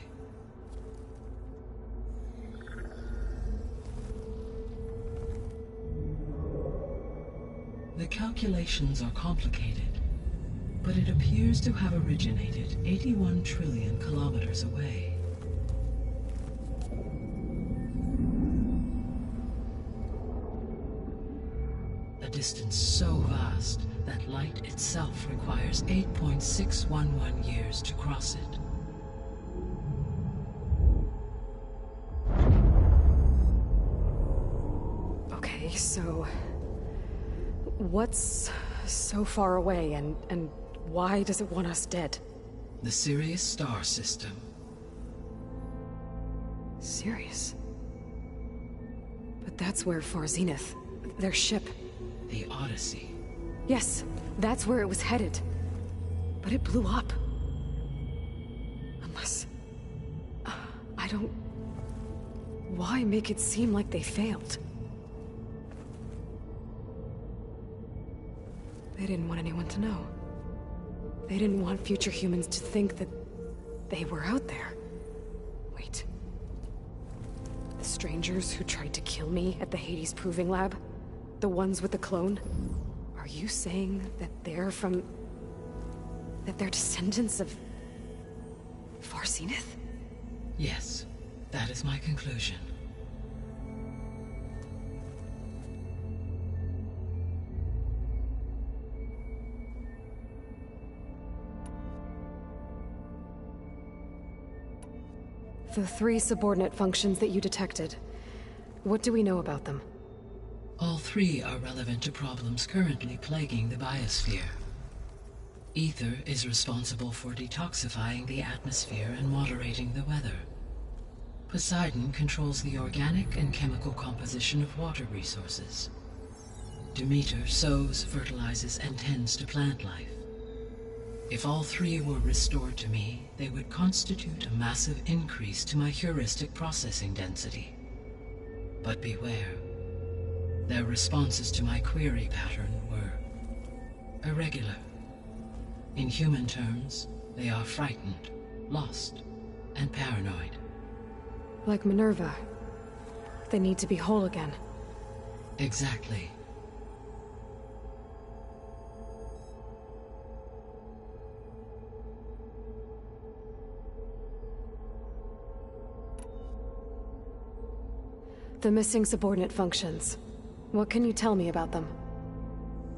The calculations are complicated, but it appears to have originated 81 trillion kilometers away. a distance so vast that light itself requires 8.611 years to cross it. Okay, so... what's so far away, and why does it want us dead? The Sirius star system. Sirius? But that's where Far Zenith, their ship... The Odyssey. Yes, that's where it was headed. But it blew up. Unless... I don't... Why make it seem like they failed? They didn't want anyone to know. They didn't want future humans to think that they were out there. Wait. The strangers who tried to kill me at the Hades Proving Lab? The ones with the clone? Are you saying that they're from... that they're descendants of... Far Zenith? Yes, that is my conclusion. The 3 subordinate functions that you detected. What do we know about them? All 3 are relevant to problems currently plaguing the biosphere. Ether is responsible for detoxifying the atmosphere and moderating the weather. Poseidon controls the organic and chemical composition of water resources. Demeter sows, fertilizes, and tends to plant life. If all 3 were restored to me, they would constitute a massive increase to my heuristic processing density. But beware. Their responses to my query pattern were irregular. In human terms, they are frightened, lost, and paranoid. Like Minerva. They need to be whole again. Exactly. The missing subordinate functions. What can you tell me about them?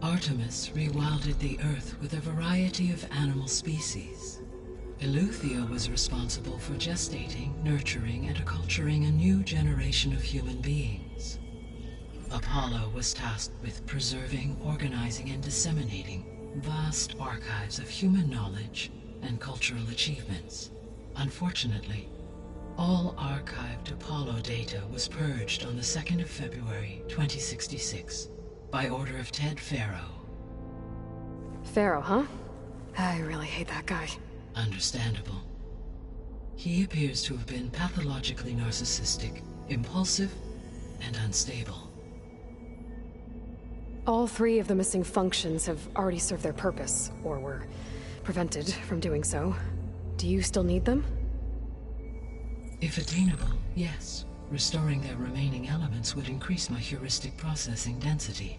Artemis rewilded the Earth with a variety of animal species. Eleuthia was responsible for gestating, nurturing, and acculturating a new generation of human beings. Apollo was tasked with preserving, organizing, and disseminating vast archives of human knowledge and cultural achievements. Unfortunately, all archived Apollo data was purged on the 2nd of February, 2066, by order of Ted Faro. Faro, huh? I really hate that guy. Understandable. He appears to have been pathologically narcissistic, impulsive, and unstable. All 3 of the missing functions have already served their purpose, or were prevented from doing so. Do you still need them? If attainable, yes. Restoring their remaining elements would increase my heuristic processing density.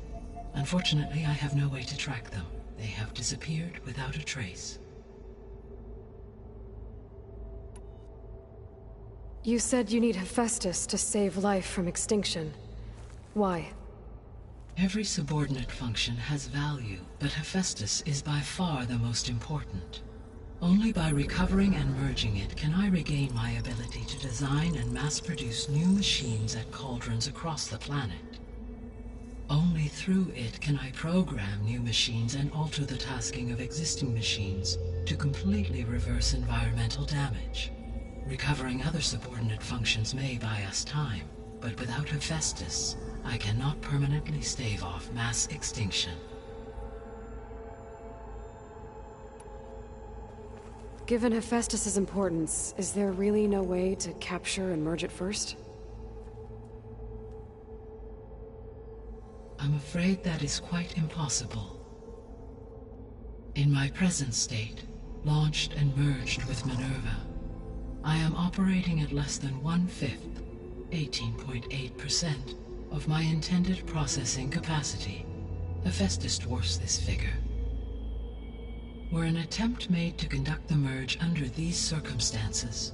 Unfortunately, I have no way to track them. They have disappeared without a trace. You said you need Hephaestus to save life from extinction. Why? Every subordinate function has value, but Hephaestus is by far the most important. Only by recovering and merging it can I regain my ability to design and mass-produce new machines at cauldrons across the planet. Only through it can I program new machines and alter the tasking of existing machines to completely reverse environmental damage. Recovering other subordinate functions may buy us time, but without Hephaestus, I cannot permanently stave off mass extinction. Given Hephaestus's importance, is there really no way to capture and merge it first? I'm afraid that is quite impossible. In my present state, launched and merged with Minerva, I am operating at less than 1/5, 18.8%, of my intended processing capacity. Hephaestus dwarfs this figure. Were an attempt made to conduct the merge under these circumstances,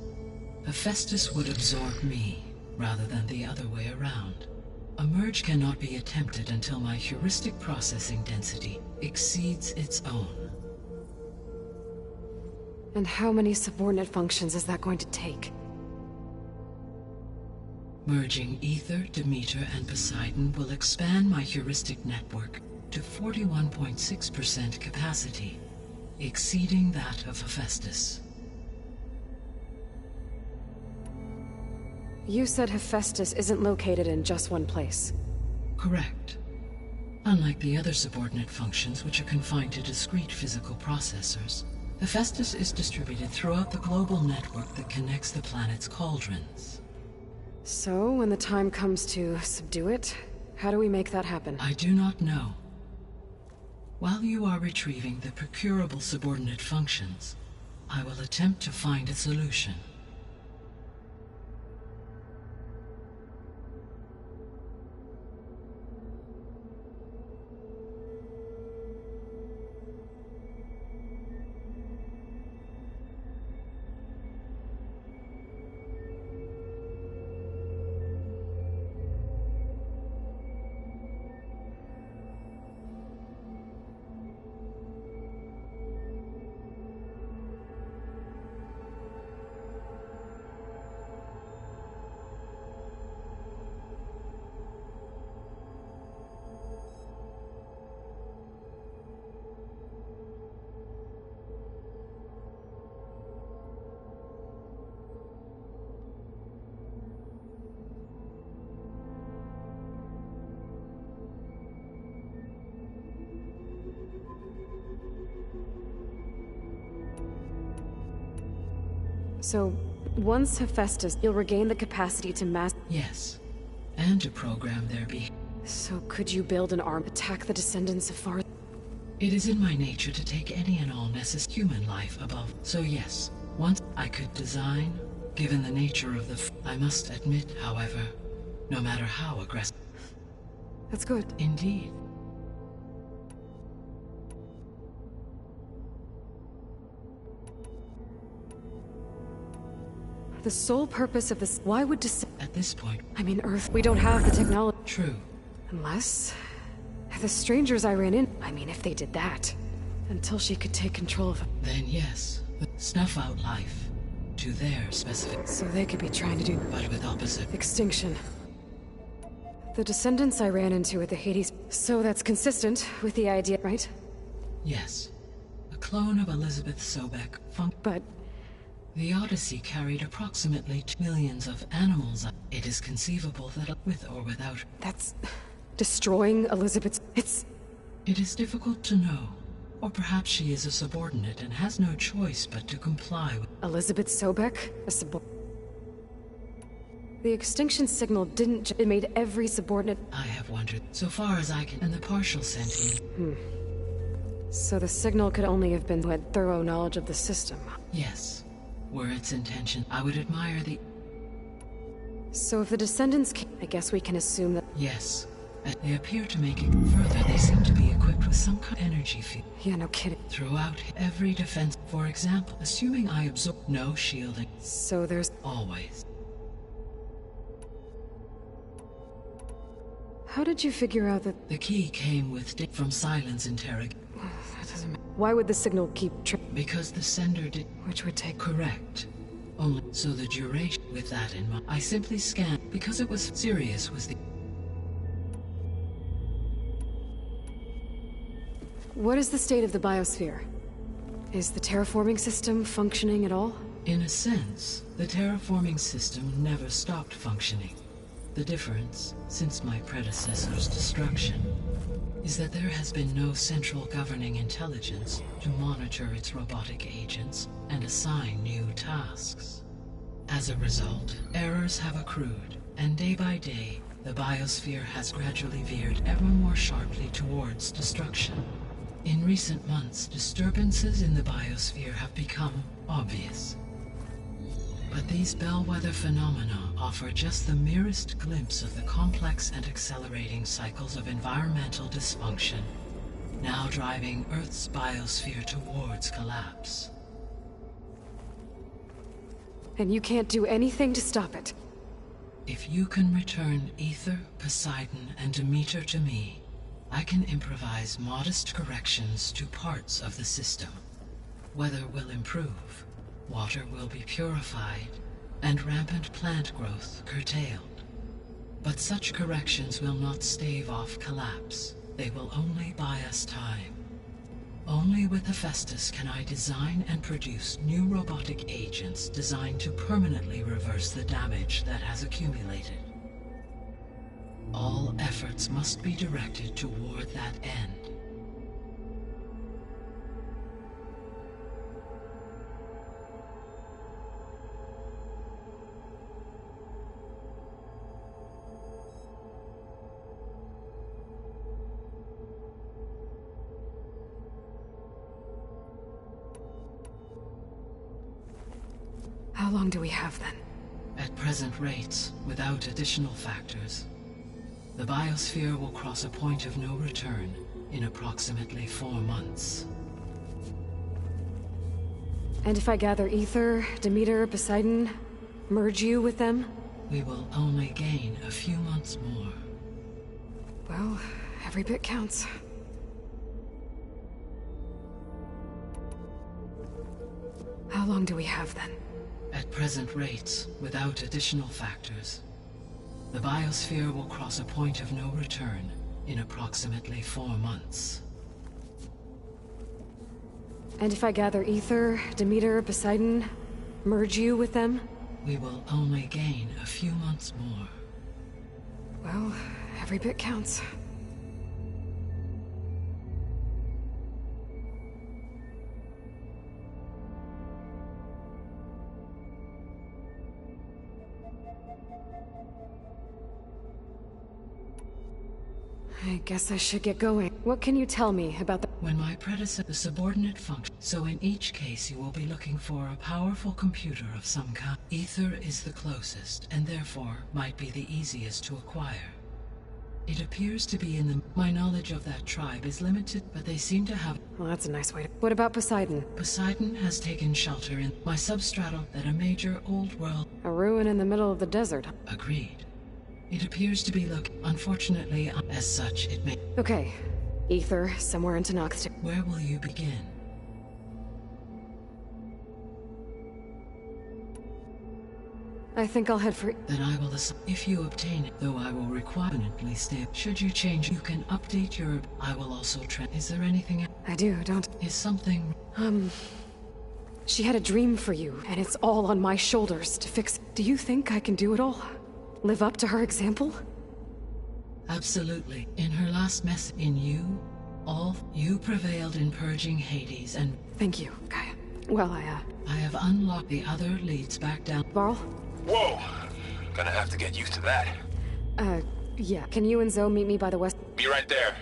Hephaestus would absorb me, rather than the other way around. A merge cannot be attempted until my heuristic processing density exceeds its own. And how many subordinate functions is that going to take? Merging Ether, Demeter, and Poseidon will expand my heuristic network to 41.6% capacity, exceeding that of Hephaestus. You said Hephaestus isn't located in just one place. Correct. Unlike the other subordinate functions, which are confined to discrete physical processors, Hephaestus is distributed throughout the global network that connects the planet's cauldrons. So, when the time comes to subdue it, how do we make that happen? I do not know. While you are retrieving the procurable subordinate functions, I will attempt to find a solution. So, once Hephaestus, you'll regain the capacity to mass... Yes, and to program their behavior. So could you build an arm, attack the descendants of Far... It is in my nature to take any and all necessary human life above. So yes, once I could design, given the nature of the... I must admit, however, no matter how aggressive... That's good. Indeed. The sole purpose of this... Why would At this point... I mean, Earth, we don't have the technology... True. Unless... The strangers I ran in... I mean, if they did that... Until she could take control of... Then yes, snuff out life. To their specific... So they could be trying to do... But with opposite... Extinction. The descendants I ran into at the Hades... So that's consistent with the idea, right? Yes. A clone of Elizabeth Sobek... But... The Odyssey carried approximately 2 millions of animals. It is conceivable that, with or without... That's... destroying Elizabeth's... It is difficult to know. Or perhaps she is a subordinate and has no choice but to comply with... Elizabeth Sobek? The extinction signal didn't... It made every subordinate... I have wondered, so far as I can... And the partial sentient... So the signal could only have been who had thorough knowledge of the system. Yes. Were its intention, I would admire the... So if the descendants came, I guess we can assume that... Yes. They appear to make it further. They seem to be equipped with some kind of energy field. Yeah, no kidding. Throughout every defense. For example, assuming I absorb no shielding. So there's... Always. How did you figure out that... The key came with from Silence interrogation. That doesn't matter. Why would the signal keep Because the sender did... Which would take... Correct. Only so the duration... With that in mind, I simply scanned. Because it was... Sirius was the... What is the state of the biosphere? Is the terraforming system functioning at all? In a sense, the terraforming system never stopped functioning. The difference, since my predecessor's destruction, is that there has been no central governing intelligence to monitor its robotic agents and assign new tasks. As a result, errors have accrued, and day by day, the biosphere has gradually veered ever more sharply towards destruction. In recent months, disturbances in the biosphere have become obvious. But these bellwether phenomena offer just the merest glimpse of the complex and accelerating cycles of environmental dysfunction, now driving Earth's biosphere towards collapse. And you can't do anything to stop it? If you can return Ether, Poseidon, and Demeter to me, I can improvise modest corrections to parts of the system. Weather will improve, water will be purified, and rampant plant growth curtailed. But such corrections will not stave off collapse. They will only buy us time. Only with Hephaestus can I design and produce new robotic agents designed to permanently reverse the damage that has accumulated. All efforts must be directed toward that end. How long do we have then? At present rates, without additional factors, the biosphere will cross a point of no return in approximately 4 months. And if I gather Ether, Demeter, Poseidon, merge you with them? We will only gain a few months more. Well, every bit counts. How long do we have then? At present rates, without additional factors, the biosphere will cross a point of no return in approximately 4 months. And if I gather Ether, Demeter, Poseidon, merge you with them? We will only gain a few months more. Well, every bit counts. I guess I should get going. What can you tell me about the— When my predecessor, the subordinate function. So in each case you will be looking for a powerful computer of some kind. Ether is the closest, and therefore might be the easiest to acquire. It appears to be in the— My knowledge of that tribe is limited, but they seem to have— Well, that's a nice way to— What about Poseidon? Poseidon has taken shelter in my substratum at a major old world— A ruin in the middle of the desert. Agreed. It appears to be unfortunately, as such, it may— Okay. Ether, somewhere in Tanakh's— Where will you begin? I think I'll head for— Then I will if you obtain it, though I will requirement stay. Should you change, you can update your— I will also Is there anything— I do, don't— Is something— She had a dream for you, and it's all on my shoulders to fix. Do you think I can do it all? Live up to her example? Absolutely. In her last mess, in you, you prevailed in purging Hades and— Thank you, Gaia. Well, I have unlocked the other leads back down— Varl? Whoa! Gonna have to get used to that. Yeah. Can you and Zoe meet me by the west— Be right there.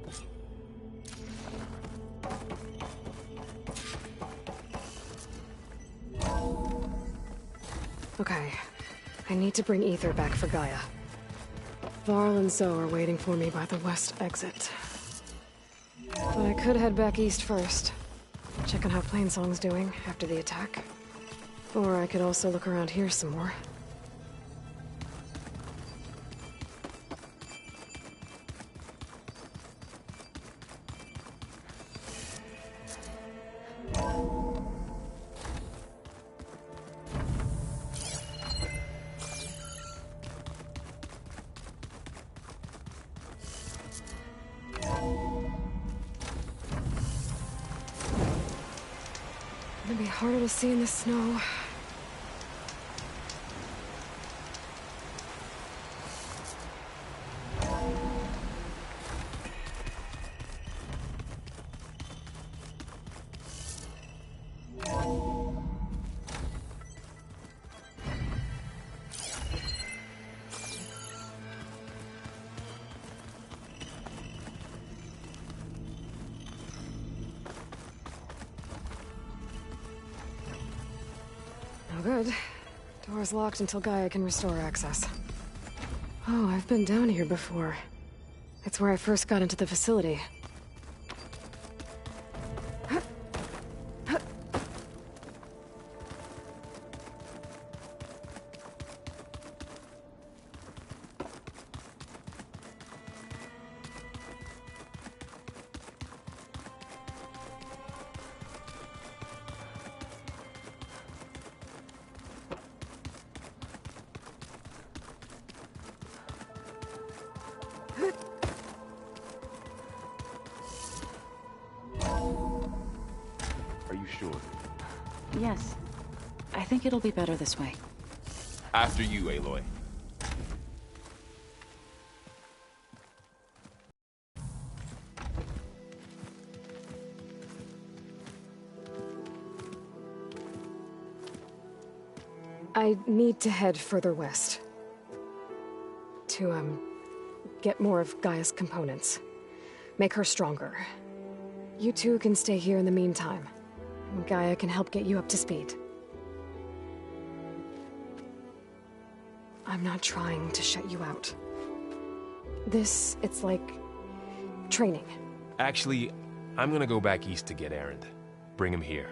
Okay. I need to bring Ether back for Gaia. Varl and Zoe are waiting for me by the west exit. But I could head back east first. Check on how Plainsong's doing after the attack. Or I could also look around here some more. It'll be harder to see in the snow. No good. Door's locked until Gaia can restore access. Oh, I've been down here before. It's where I first got into the facility. sure? Yes. I think it'll be better this way. After you, Aloy. I need to head further west. To, get more of Gaia's components. Make her stronger. You two can stay here in the meantime. Gaia can help get you up to speed. I'm not trying to shut you out. It's like... training. Actually, I'm gonna go back east to get Erend. Bring him here.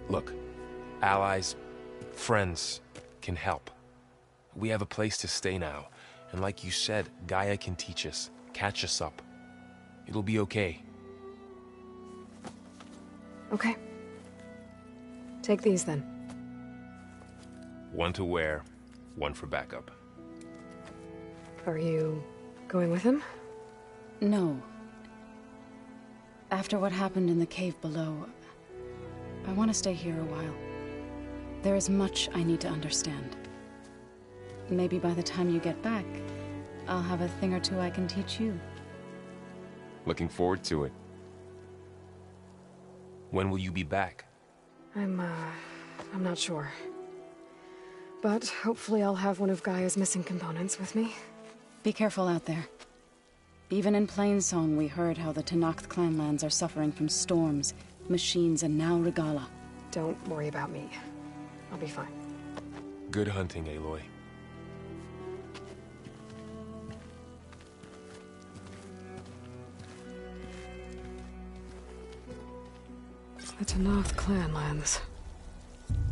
Look, allies, friends can help. We have a place to stay now, and like you said, Gaia can teach us, catch us up. It'll be okay. Okay. Take these then. One to wear, one for backup. Are you going with him? No. After what happened in the cave below, I want to stay here a while. There is much I need to understand. Maybe by the time you get back, I'll have a thing or two I can teach you. Looking forward to it. When will you be back? I'm not sure. But hopefully I'll have one of Gaia's missing components with me. Be careful out there. Even in Plainsong, we heard how the Tenakth clanlands are suffering from storms, machines, and now Regala. Don't worry about me. I'll be fine. Good hunting, Aloy. The Tenakth clanlands.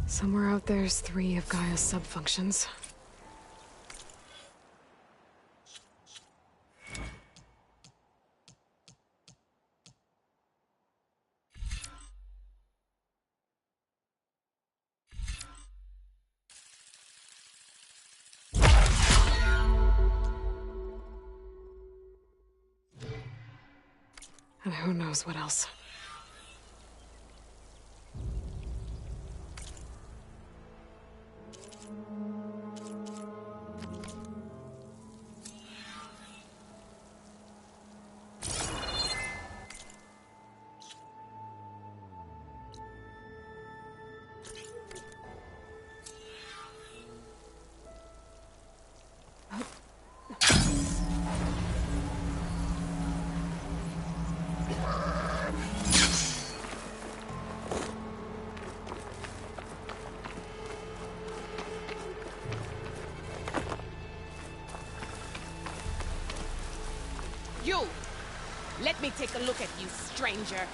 Somewhere out there's 3 of Gaia's sub-functions. And who knows what else. You! Let me take a look at you, stranger.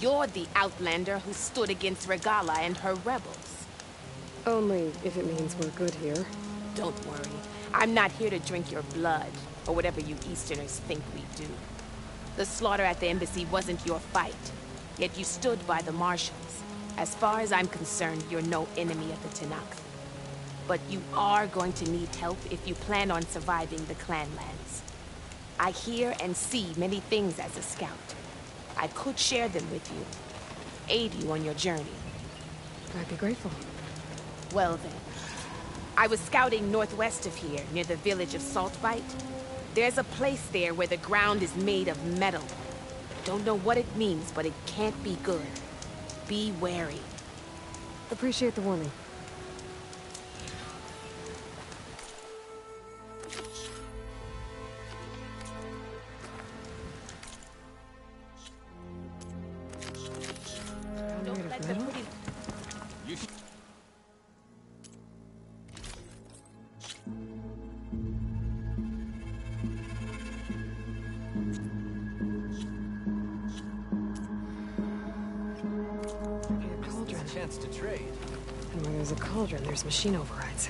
You're the Outlander who stood against Regala and her rebels. Only if it means we're good here. Don't worry. I'm not here to drink your blood, or whatever you Easterners think we do. The slaughter at the embassy wasn't your fight, yet you stood by the Marshals. As far as I'm concerned, you're no enemy of the Tenakth. But you are going to need help if you plan on surviving the clanlands. I hear and see many things as a scout. I could share them with you, aid you on your journey. I'd be grateful. Well then, I was scouting northwest of here, near the village of Saltbite. There's a place there where the ground is made of metal. Don't know what it means, but it can't be good. Be wary. Appreciate the warning. Don't let the pretty... To trade. And where there's a cauldron, there's machine overrides.